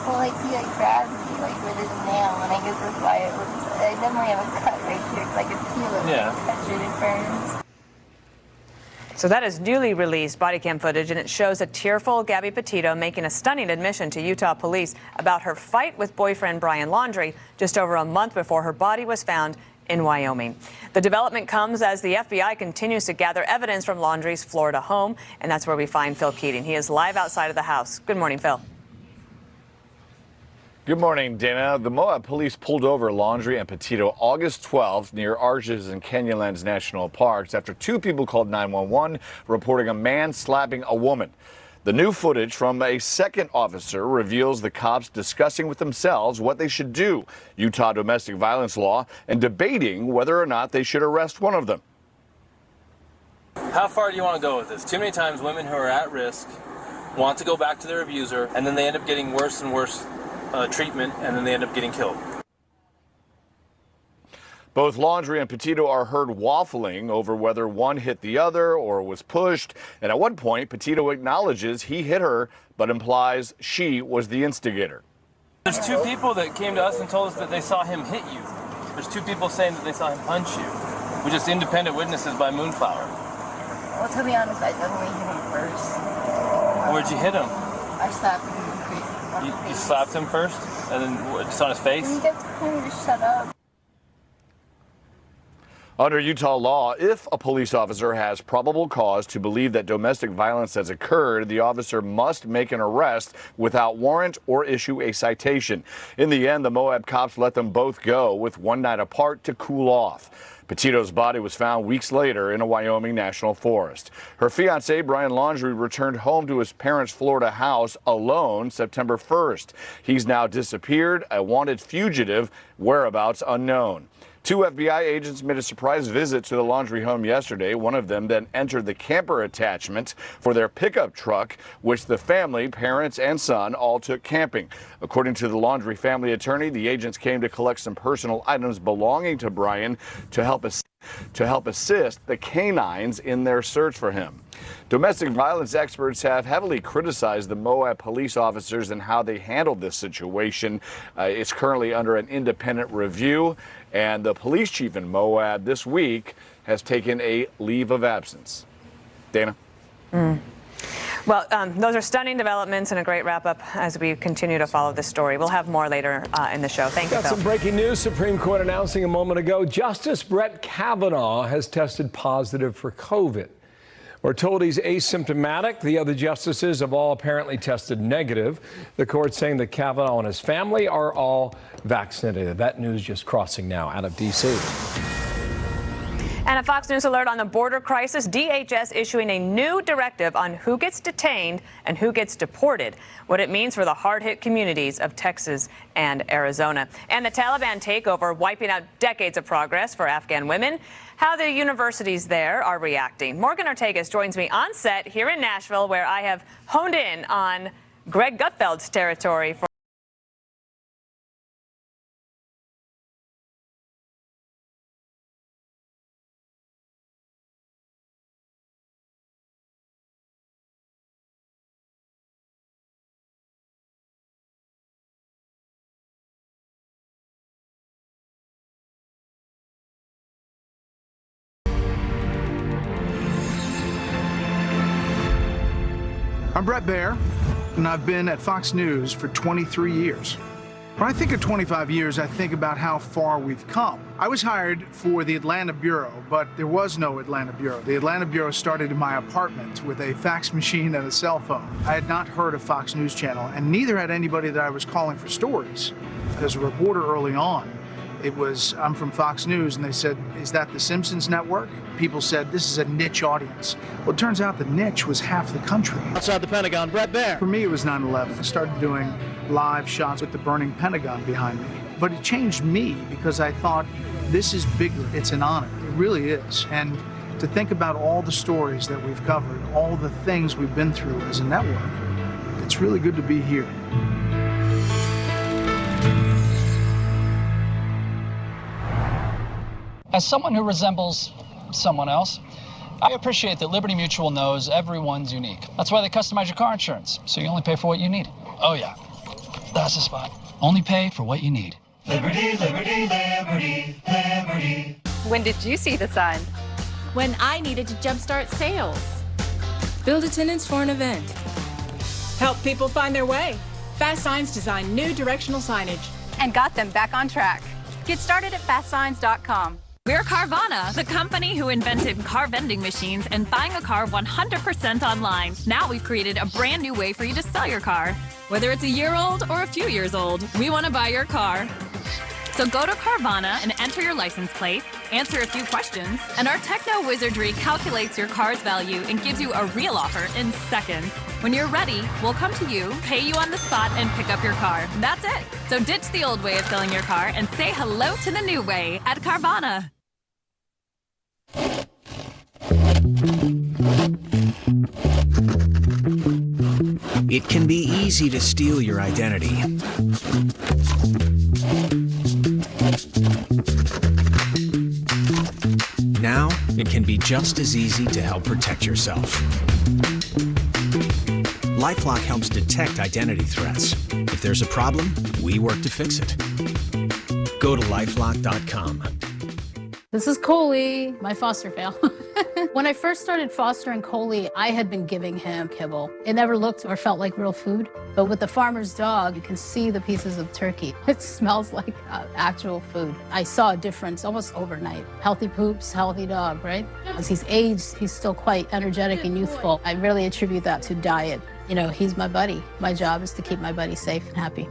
Well, he grabbed me, with his nail, and I guess that's why it was. I definitely have a cut right here, because I could feel it. Yeah. When I touch it, it burns. So that is newly released body cam footage, and it shows a tearful Gabby Petito making a stunning admission to Utah police about her fight with boyfriend Brian Laundrie just over a month before her body was found in Wyoming. The development comes as the FBI continues to gather evidence from Laundrie's Florida home, and that's where we find Phil Keating. He is live outside of the house. Good morning, Phil. Good morning, Dana. The Moab police pulled over Laundrie and Petito August 12th near Arches and Canyonlands National Parks after two people called 911 reporting a man slapping a woman. The new footage from a second officer reveals the cops discussing with themselves what they should do, Utah domestic violence law, and debating whether or not they should arrest one of them. How far do you want to go with this? Too many times women who are at risk want to go back to their abuser, and then they end up getting worse and worse treatment, and then they end up getting killed. Both Laundrie and Petito are heard waffling over whether one hit the other or was pushed. And at one point, Petito acknowledges he hit her, but implies she was the instigator. There's two people that came to us and told us that they saw him hit you. There's two people saying that they saw him punch you. We're just independent witnesses by Moonflower. Well, to be honest, I definitely hit him first. Where'd you hit him? I slapped him in the face. You slapped him first? And then what, just on his face? Can you get to shut up? Under Utah law, if a police officer has probable cause to believe that domestic violence has occurred, the officer must make an arrest without warrant or issue a citation. In the end, the Moab cops let them both go with one night apart to cool off. Petito's body was found weeks later in a Wyoming national forest. Her fiancé, Brian Laundrie, returned home to his parents' Florida house alone September 1st. He's now disappeared, a wanted fugitive, whereabouts unknown. Two FBI agents made a surprise visit to the Laundrie home yesterday. One of them then entered the camper attachment for their pickup truck, which the family, parents and son, all took camping. According to the Laundrie family attorney, the agents came to collect some personal items belonging to Brian to help us. to help assist the canines in their search for him. Domestic violence experts have heavily criticized the Moab police officers and how they handled this situation. It's currently under an independent review, and the police chief in Moab this week has taken a leave of absence. Dana? Well, those are stunning developments and a great wrap-up as we continue to follow this story. We'll have more later in the show. Thank you, Got Phil. some breaking news. Supreme Court announcing a moment ago, Justice Brett Kavanaugh has tested positive for COVID. We're told he's asymptomatic. The other justices have all apparently tested negative. The court saying that Kavanaugh and his family are all vaccinated. That news just crossing now out of D.C. And a Fox News alert on the border crisis. DHS issuing a new directive on who gets detained and who gets deported, what it means for the hard-hit communities of Texas and Arizona. And the Taliban takeover wiping out decades of progress for Afghan women. How the universities there are reacting. Morgan Ortegas joins me on set here in Nashville, where I have honed in on Greg Gutfeld's territory for I'm Brett Baer, and I've been at Fox News for 23 years. When I think of 25 years, I think about how far we've come. I was hired for the Atlanta Bureau, but there was no Atlanta Bureau. The Atlanta Bureau started in my apartment with a fax machine and a cell phone. I had not heard of Fox News Channel, and neither had anybody that I was calling for stories. As a reporter early on, I'm from Fox News, and they said, is that the Simpsons network? People said, this is a niche audience. Well, it turns out the niche was half the country. Outside the Pentagon, Brett Baer. For me, it was 9/11. I started doing live shots with the burning Pentagon behind me. But it changed me because I thought, this is bigger. It's an honor. It really is. And to think about all the stories that we've covered, all the things we've been through as a network, it's really good to be here. As someone who resembles someone else, I appreciate that Liberty Mutual knows everyone's unique. That's why they customize your car insurance, so you only pay for what you need. Oh yeah, that's the spot. Only pay for what you need. Liberty, liberty, liberty, liberty. When did you see the sign? When I needed to jumpstart sales. Build attendance for an event. Help people find their way. Fast Signs designed new directional signage. And got them back on track. Get started at fastsigns.com. We're Carvana, the company who invented car vending machines and buying a car 100% online. Now we've created a brand new way for you to sell your car. Whether it's a year old or a few years old, we want to buy your car. So go to Carvana and enter your license plate, answer a few questions, and our techno wizardry calculates your car's value and gives you a real offer in seconds. When you're ready, we'll come to you, pay you on the spot, and pick up your car. That's it. So ditch the old way of selling your car and say hello to the new way at Carvana. It can be easy to steal your identity. Now, it can be just as easy to help protect yourself. LifeLock helps detect identity threats. If there's a problem, we work to fix it. Go to lifelock.com. This is Coley, my foster fail. When I first started fostering Coley, I had been giving him kibble. It never looked or felt like real food. But with the farmer's dog, you can see the pieces of turkey. It smells like actual food. I saw a difference almost overnight. Healthy poops, healthy dog, right? As he's aged, he's still quite energetic and youthful. I really attribute that to diet. You know, he's my buddy. My job is to keep my buddy safe and happy.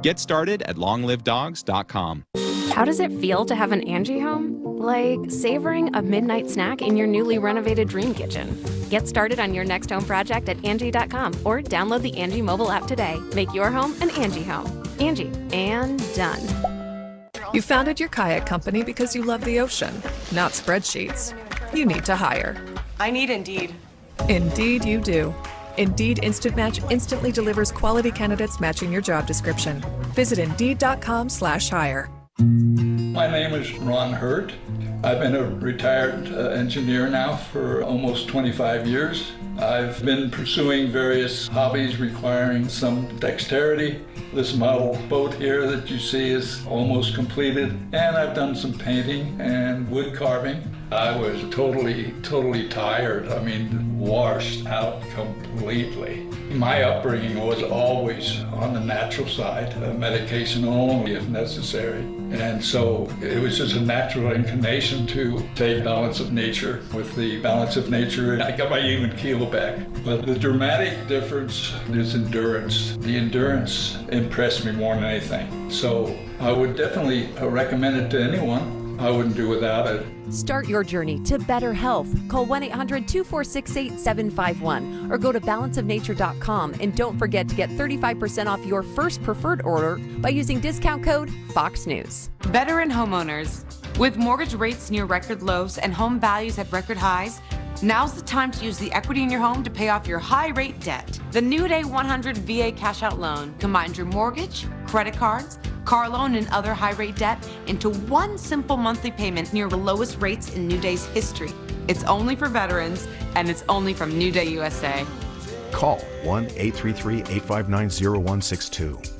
Get started at longlivedogs.com. How does it feel to have an Angie home? Like savoring a midnight snack in your newly renovated dream kitchen. Get started on your next home project at Angie.com or download the Angie mobile app today. Make your home an Angie home. Angie, and done. You founded your kayak company because you love the ocean, not spreadsheets. You need to hire. I need Indeed. Indeed you do. Indeed Instant Match instantly delivers quality candidates matching your job description. Visit Indeed.com/hire. My name is Ron Hurt. I've been a retired engineer now for almost 25 years. I've been pursuing various hobbies requiring some dexterity. This model boat here that you see is almost completed, and I've done some painting and wood carving. I was totally tired. I mean, washed out completely. My upbringing was always on the natural side, medication only if necessary. And so it was just a natural inclination to take balance of nature. With the balance of nature, I got my even keel back. But the dramatic difference is endurance. The endurance impressed me more than anything. So I would definitely recommend it to anyone. I wouldn't do without it. Start your journey to better health. Call 1-800-246-8751 or go to balanceofnature.com. And don't forget to get 35% off your first preferred order by using discount code Fox News. Veteran homeowners, with mortgage rates near record lows and home values at record highs, now's the time to use the equity in your home to pay off your high-rate debt. The New Day 100 VA cash-out loan combines your mortgage, credit cards, car loan, and other high-rate debt into one simple monthly payment near the lowest rates in New Day's history. It's only for veterans, and it's only from New Day USA. Call 1-833-859-0162.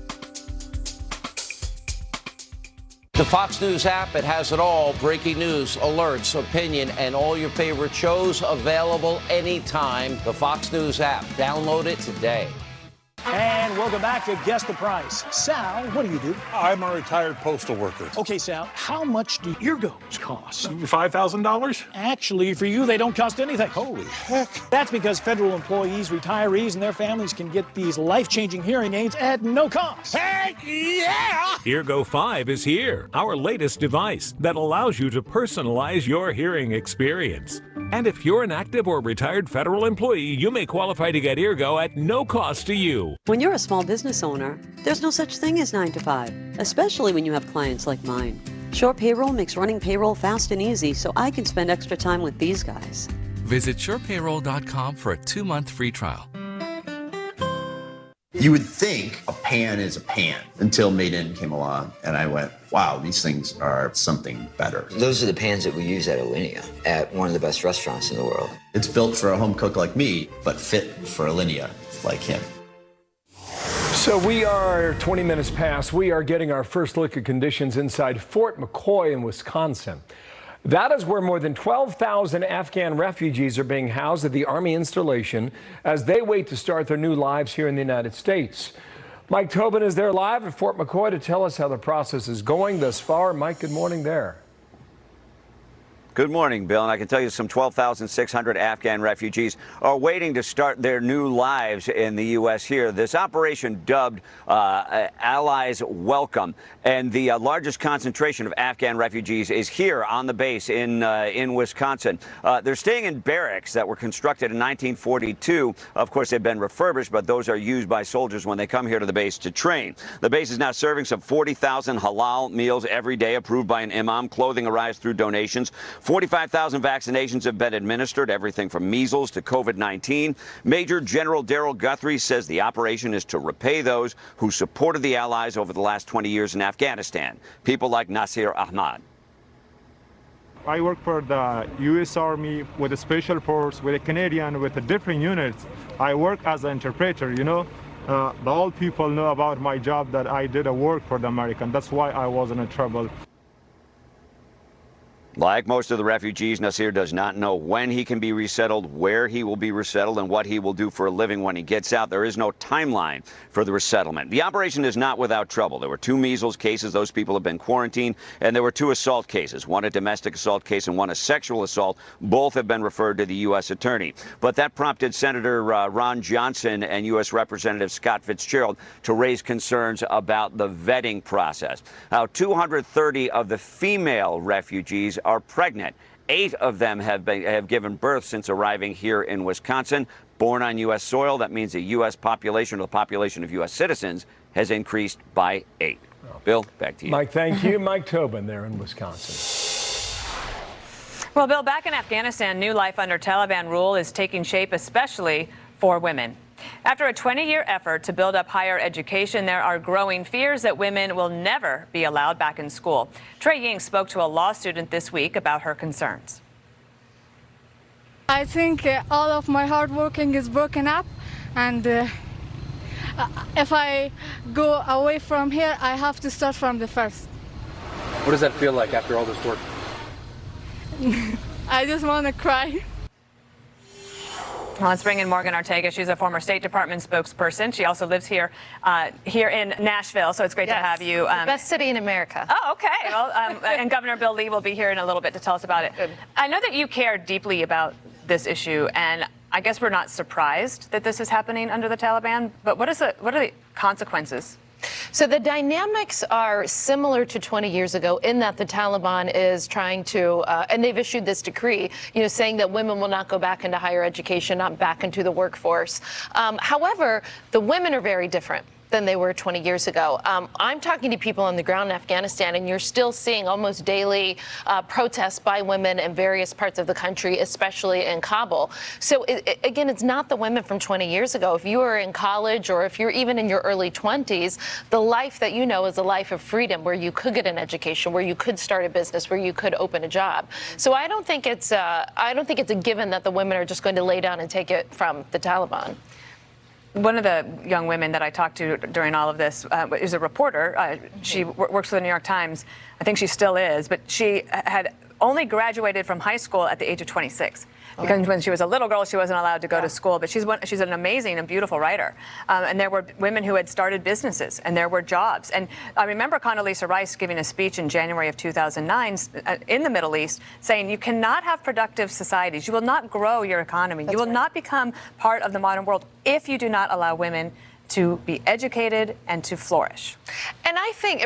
The Fox News app, it has it all. Breaking news, alerts, opinion, and all your favorite shows available anytime. The Fox News app. Download it today. And welcome back to Guess the Price. Sal, what do you do? I'm a retired postal worker. Okay, Sal, how much do eargoes cost? $5,000? Actually, for you, they don't cost anything. Holy heck. That's because federal employees, retirees, and their families can get these life-changing hearing aids at no cost. Heck yeah! Eargo 5 is here, our latest device that allows you to personalize your hearing experience. And if you're an active or retired federal employee, you may qualify to get Eargo at no cost to you. When you're a small business owner, there's no such thing as 9 to 5, especially when you have clients like mine. Shore Payroll makes running payroll fast and easy, so I can spend extra time with these guys. Visit surepayroll.com for a 2-month free trial. You would think a pan is a pan until Made In came along, and I went, wow, these things are something better. Those are the pans that we use at Alinea, at one of the best restaurants in the world. It's built for a home cook like me, but fit for Alinea like him. So we are 20 minutes past. We are getting our first look at conditions inside Fort McCoy in Wisconsin. That is where more than 12,000 Afghan refugees are being housed at the Army installation as they wait to start their new lives here in the United States. Mike Tobin is there live at Fort McCoy to tell us how the process is going thus far. Mike, good morning there. Good morning, Bill, and I can tell you some 12,600 Afghan refugees are waiting to start their new lives in the U.S. here. This operation dubbed Allies Welcome, and the largest concentration of Afghan refugees is here on the base in Wisconsin. They're staying in barracks that were constructed in 1942. Of course, they've been refurbished, but those are used by soldiers when they come here to the base to train. The base is now serving some 40,000 halal meals every day, approved by an imam. Clothing arrives through donations. 45,000 vaccinations have been administered, everything from measles to COVID-19. Major General Daryl Guthrie says the operation is to repay those who supported the Allies over the last 20 years in Afghanistan. People like Nasir Ahmad. I work for the U.S. Army with a special force, with a Canadian, with a different units. I work as an interpreter, you know. The old people know about my job that I did a work for the American. That's why I wasn't in trouble. Like most of the refugees, Nasir does not know when he can be resettled, where he will be resettled, and what he will do for a living when he gets out. There is no timeline for the resettlement. The operation is not without trouble. There were 2 measles cases. Those people have been quarantined. And there were 2 assault cases, one a domestic assault case and one a sexual assault. Both have been referred to the U.S. attorney. But that prompted Senator Ron Johnson and U.S. Representative Scott Fitzgerald to raise concerns about the vetting process. Now, 230 of the female refugees are pregnant. 8 of them have given birth since arriving here in Wisconsin. Born on U.S. soil, that means the U.S. population, or the population of U.S. citizens, has increased by 8. Bill, back to you. Mike, thank you. Mike Tobin there in Wisconsin. Well, Bill, back in Afghanistan, new life under Taliban rule is taking shape, especially for women. After a 20-year effort to build up higher education, there are growing fears that women will never be allowed back in school. Trey Ying spoke to a law student this week about her concerns. I think all of my hard working is broken up, and if I go away from here, I have to start from the first. What does that feel like after all this work? I just want to cry. Well, let's bring in Morgan Ortega. She's a former State Department spokesperson. She also lives here in Nashville, so it's great to have you. The best city in America. Oh, okay. Well, and Governor Bill Lee will be here in a little bit to tell us about it. Good. I know that you care deeply about this issue, and I guess we're not surprised that this is happening under the Taliban, but what are the consequences? So the dynamics are similar to 20 years ago in that the Taliban is trying to, and they've issued this decree, saying that women will not go back into higher education, not back into the workforce. However, the women are very different than they were 20 years ago. I'm talking to people on the ground in Afghanistan, and you're still seeing almost daily protests by women in various parts of the country, especially in Kabul. So again, it's not the women from 20 years ago. If you were in college or if you're even in your early 20s, the life that you know is a life of freedom where you could get an education, where you could start a business, where you could open a job. So I don't think it's a given that the women are just going to lay down and take it from the Taliban. One of the young women that I talked to during all of this is a reporter. She works for the New York Times. I think she still is, but she had only graduated from high school at the age of 26. Because when she was a little girl, she wasn't allowed to go to school. But she's an amazing and beautiful writer. And there were women who had started businesses, and there were jobs. And I remember Condoleezza Rice giving a speech in January of 2009 in the Middle East saying, you cannot have productive societies. You will not grow your economy. You will not become part of the modern world if you do not allow women to be educated and to flourish. And I think,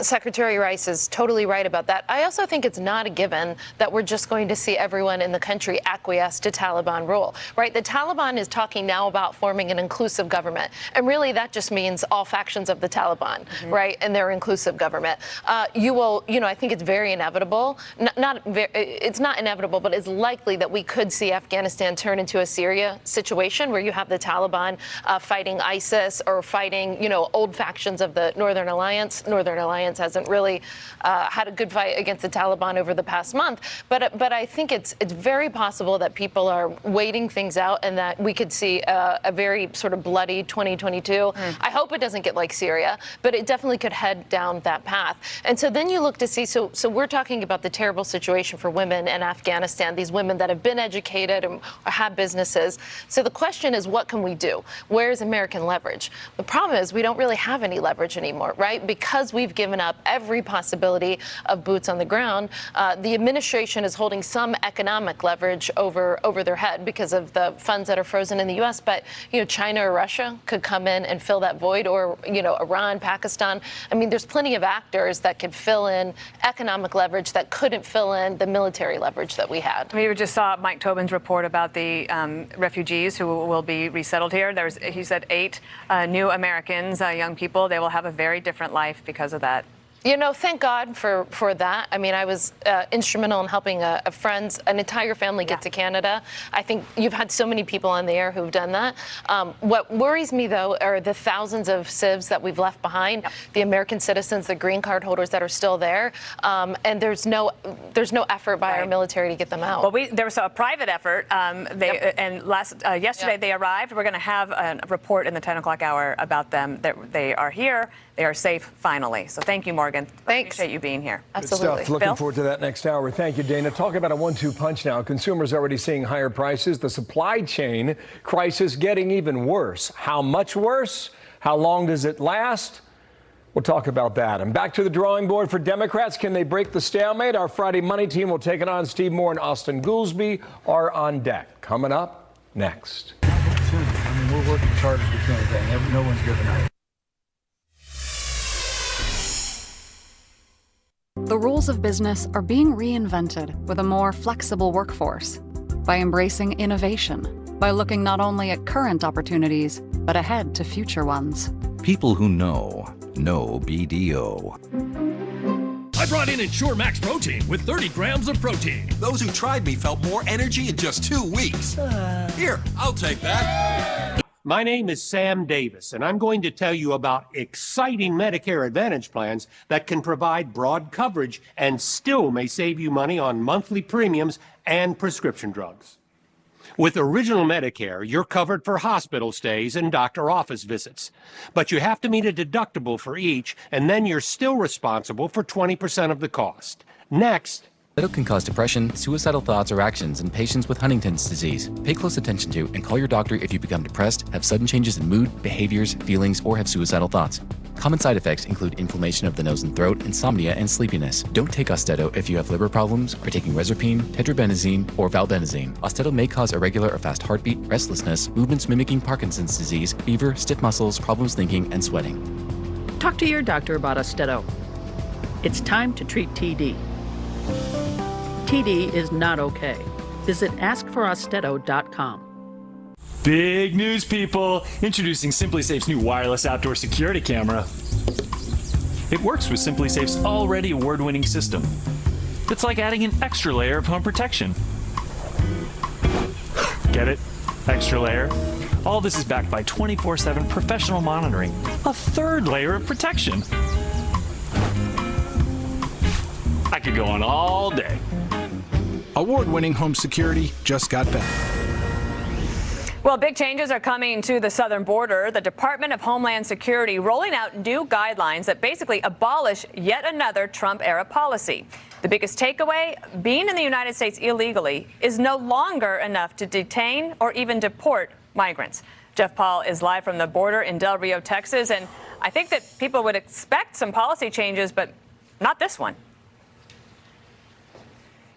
Secretary Rice is totally right about that. I also think it's not a given that we're just going to see everyone in the country acquiesce to Taliban rule, right? The Taliban is talking now about forming an inclusive government. And really that just means all factions of the Taliban, right? And their inclusive government. I think it's very inevitable. It's not inevitable, but it's likely that we could see Afghanistan turn into a Syria situation where you have the Taliban fighting ISIS or fighting, old factions of the Northern Alliance. Northern Alliance hasn't really had a good fight against the Taliban over the past month. But I think it's very possible that people are waiting things out and that we could see a very sort of bloody 2022. I hope it doesn't get like Syria, but it definitely could head down that path. And so then you look to see, so we're talking about the terrible situation for women in Afghanistan, these women that have been educated or have businesses. So the question is, what can we do? Where's American leverage? The problem is we don't really have any leverage anymore, right? Because we've given up every possibility of boots on the ground. The administration is holding some economic leverage over their head because of the funds that are frozen in the U.S. But China or Russia could come in and fill that void, or Iran, Pakistan. There's plenty of actors that could fill in economic leverage that couldn't fill in the military leverage that we had. We just saw Mike Tobin's report about the refugees who will be resettled here. He said 8 new Americans, young people. They will have a very different life because of that. Thank God for that. I was instrumental in helping an entire family get to Canada. I think you've had so many people on the air who've done that. What worries me, though, are the thousands of civs that we've left behind, the American citizens, the green card holders that are still there, and there's no effort by our military to get them out. Well, there was a private effort. Yesterday they arrived. We're going to have a report in the 10 o'clock hour about them. That they are here. They are safe finally. So thank you, Morgan. Thanks. Appreciate you being here. Absolutely. Good stuff. Looking forward to that next hour. Thank you, Dana. Talk about a 1-2 punch now. Consumers already seeing higher prices. The supply chain crisis getting even worse. How much worse? How long does it last? We'll talk about that. And back to the drawing board for Democrats. Can they break the stalemate? Our Friday Money team will take it on. Steve Moore and Austin Goolsbee are on deck. Coming up next. We're working as hard as we can today. No one's giving up. The rules of business are being reinvented with a more flexible workforce by embracing innovation, by looking not only at current opportunities, but ahead to future ones. People who know BDO. I brought in Ensure Max Protein with 30 grams of protein. Those who tried me felt more energy in just 2 weeks. Here, I'll take that. My name is Sam Davis, and I'm going to tell you about exciting Medicare Advantage plans that can provide broad coverage and still may save you money on monthly premiums and prescription drugs. With Original Medicare, you're covered for hospital stays and doctor office visits, but you have to meet a deductible for each, and then you're still responsible for 20% of the cost. Next, It can cause depression, suicidal thoughts, or actions in patients with Huntington's disease. Pay close attention to and call your doctor if you become depressed, have sudden changes in mood, behaviors, feelings, or have suicidal thoughts. Common side effects include inflammation of the nose and throat, insomnia, and sleepiness. Don't take Austedo if you have liver problems, are taking Rezapine, tetrabenazine, or valbenazine. Austedo may cause irregular or fast heartbeat, restlessness, movements mimicking Parkinson's disease, fever, stiff muscles, problems thinking, and sweating. Talk to your doctor about Austedo. It's time to treat TD. TD is not okay. Visit askforaustedo.com. Big news, people! Introducing SimpliSafe's new wireless outdoor security camera. It works with SimpliSafe's already award-winning system. It's like adding an extra layer of home protection. Get it? Extra layer? All this is backed by 24/7 professional monitoring. A third layer of protection. I could go on all day. Award-winning home security just got better. Well, big changes are coming to the southern border. The Department of Homeland Security rolling out new guidelines that basically abolish yet another Trump-era policy. The biggest takeaway, being in the United States illegally is no longer enough to detain or even deport migrants. Jeff Paul is live from the border in Del Rio, Texas, and I think that people would expect some policy changes, but not this one.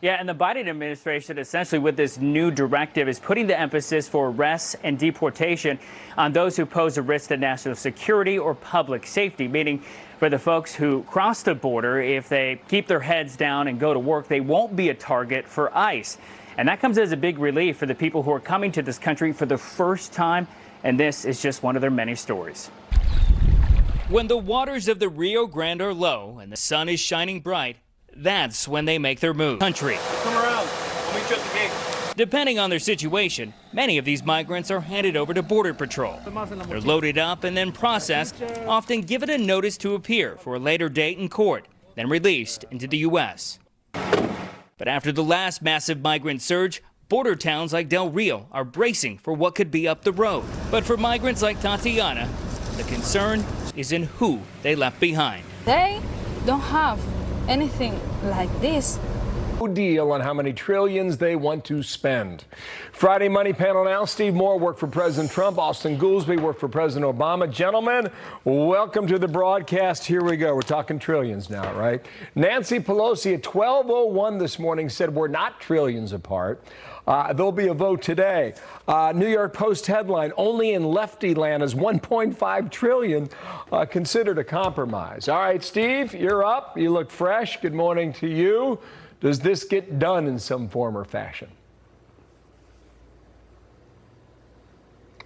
Yeah, and the Biden administration, essentially with this new directive, is putting the emphasis for arrests and deportation on those who pose a risk to national security or public safety, meaning for the folks who cross the border, if they keep their heads down and go to work, they won't be a target for ICE. And that comes as a big relief for the people who are coming to this country for the first time, and this is just one of their many stories. When the waters of the Rio Grande are low and the sun is shining bright, that's when they make their move. Country. Come around. I'll meet you at the gate. Depending on their situation, many of these migrants are handed over to Border Patrol. They're loaded up and then processed, often given a notice to appear for a later date in court, then released into the U.S. But after the last massive migrant surge, border towns like Del Rio are bracing for what could be up the road. But for migrants like Tatiana, the concern is in who they left behind. They don't have anything like this. No deal on how many trillions they want to spend. Friday Money Panel now. Steve Moore worked for President Trump. Austin Goolsbee worked for President Obama. Gentlemen, welcome to the broadcast. Here we go. We're talking trillions now, right? Nancy Pelosi at 12:01 this morning said we're not trillions apart. There'll be a vote today. New York Post headline, only in lefty land is 1.5 trillion considered a compromise. All right, Steve, you're up. You look fresh. Good morning to you. Does this get done in some form or fashion?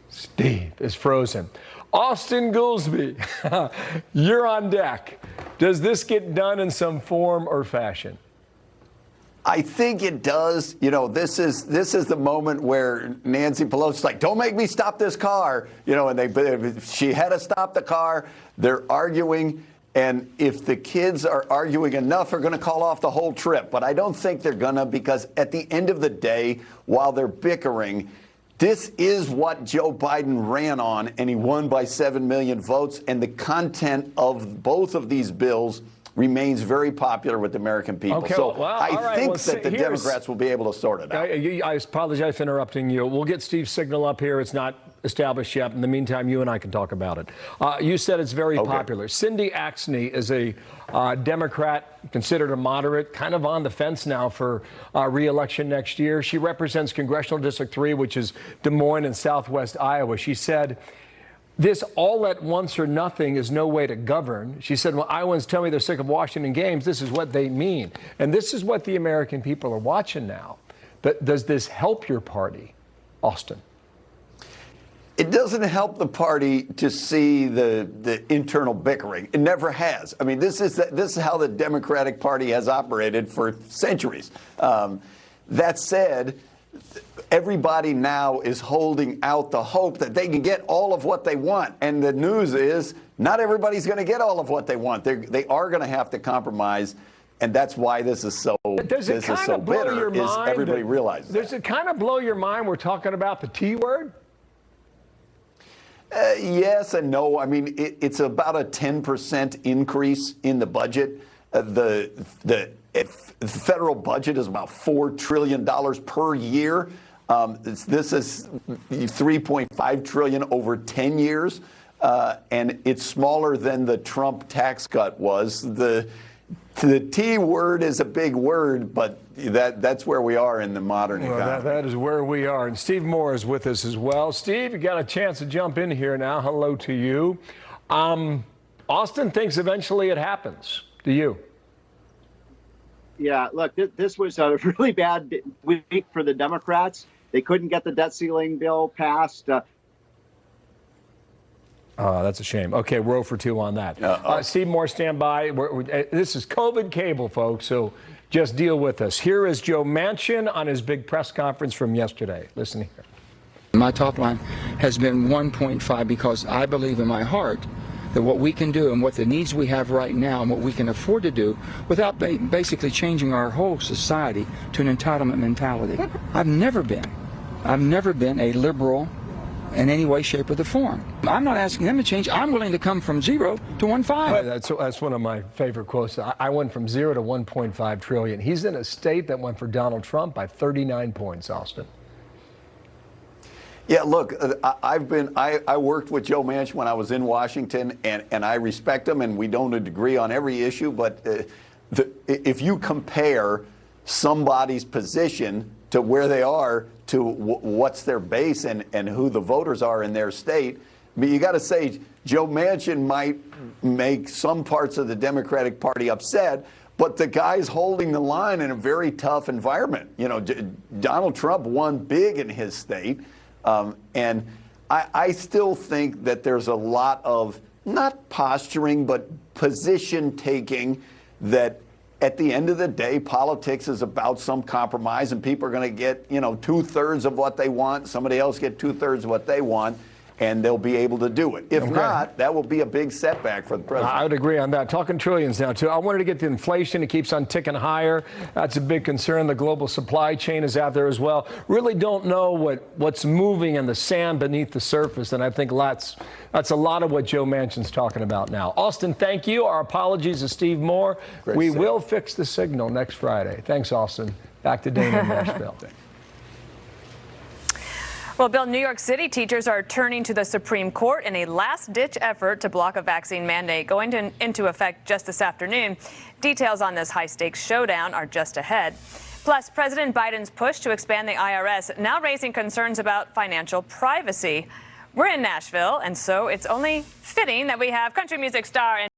Steve is frozen. Austin Goolsbee, you're on deck. Does this get done in some form or fashion? I think it does. You know, this is the moment where Nancy Pelosi's like, don't make me stop this car. You know, and she had to stop the car. They're arguing. And if the kids are arguing enough, are going to call off the whole trip. But I don't think they're going to, because at the end of the day, while they're bickering, this is what Joe Biden ran on, and he won by 7 million votes. And the content of both of these bills remains very popular with the American people. Okay, so well, I think that the Democrats will be able to sort it out. I apologize for interrupting you. We'll get Steve's signal up here. It's not established yet. In the meantime, you and I can talk about it. You said it's very popular. Cindy Axne is a Democrat, considered a moderate, kind of on the fence now for re-election next year. She represents Congressional District 3, which is Des Moines and Southwest Iowa. She said, this all at once or nothing is no way to govern. She said, when Iowans tell me they're sick of Washington games, this is what they mean. And this is what the American people are watching now. But does this help your party, Austin? It doesn't help the party to see the internal bickering. It never has. I mean, this is how the Democratic Party has operated for centuries. That said, everybody now is holding out the hope that they can get all of what they want. And the news is not everybody's going to get all of what they want. They are going to have to compromise. And that's why this is so bitter, is everybody realizes Does it kind of blow your mind we're talking about the T word? Yes and no. I mean, it's about a 10% increase in the budget. The federal budget is about $4 trillion per year. This is $3.5 trillion over 10 years. And it's smaller than the Trump tax cut was. The T word is a big word, but that's where we are in the modern economy. That is where we are. And Steve Moore is with us as well. Steve, you got a chance to jump in here now. Hello to you. Austin thinks eventually it happens. Do you? Yeah, look, this was a really bad week for the Democrats. They couldn't get the debt ceiling bill passed. That's a shame. Okay, we're 0 for 2 on that. Steve Moore, stand by. This is COVID cable, folks, so just deal with us. Here is Joe Manchin on his big press conference from yesterday. Listen here. My top line has been 1.5 because I believe in my heart that what we can do and what the needs we have right now and what we can afford to do without basically changing our whole society to an entitlement mentality. I've never been a liberal in any way, shape, or the form. I'm not asking them to change. I'm willing to come from 0 to 1.5. That's one of my favorite quotes. I went from 0 to 1.5 trillion. He's in a state that went for Donald Trump by 39 points, Austin. Yeah, look, I worked with Joe Manchin when I was in Washington, and I respect him, and we don't agree on every issue, but if you compare somebody's position to where they are to what's their base and who the voters are in their state, I mean, you got to say Joe Manchin might make some parts of the Democratic Party upset, but the guy's holding the line in a very tough environment. You know, Donald Trump won big in his state. And I still think that there's a lot of, not posturing, but position taking that at the end of the day, politics is about some compromise, and people are going to get, 2/3 of what they want. Somebody else get 2/3 of what they want, and they'll be able to do it. If not, that will be a big setback for the president. I would agree on that. Talking trillions now, too. I wanted to get to inflation. It keeps on ticking higher. That's a big concern. The global supply chain is out there as well. Really don't know what's moving in the sand beneath the surface, and I think that's a lot of what Joe Manchin's talking about now. Austin, thank you. Our apologies to Steve Moore. We will fix the signal next Friday. Thanks, Austin. Back to Dana in Nashville. Well, Bill, New York City teachers are turning to the Supreme Court in a last-ditch effort to block a vaccine mandate going into effect just this afternoon. Details on this high-stakes showdown are just ahead. Plus, President Biden's push to expand the IRS now raising concerns about financial privacy. We're in Nashville, and so it's only fitting that we have country music star and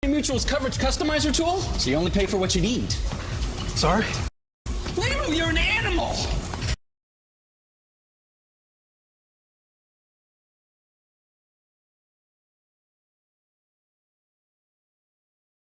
Mutual's coverage customizer tool, so you only pay for what you need. Sorry? Wait a minute, you're an animal!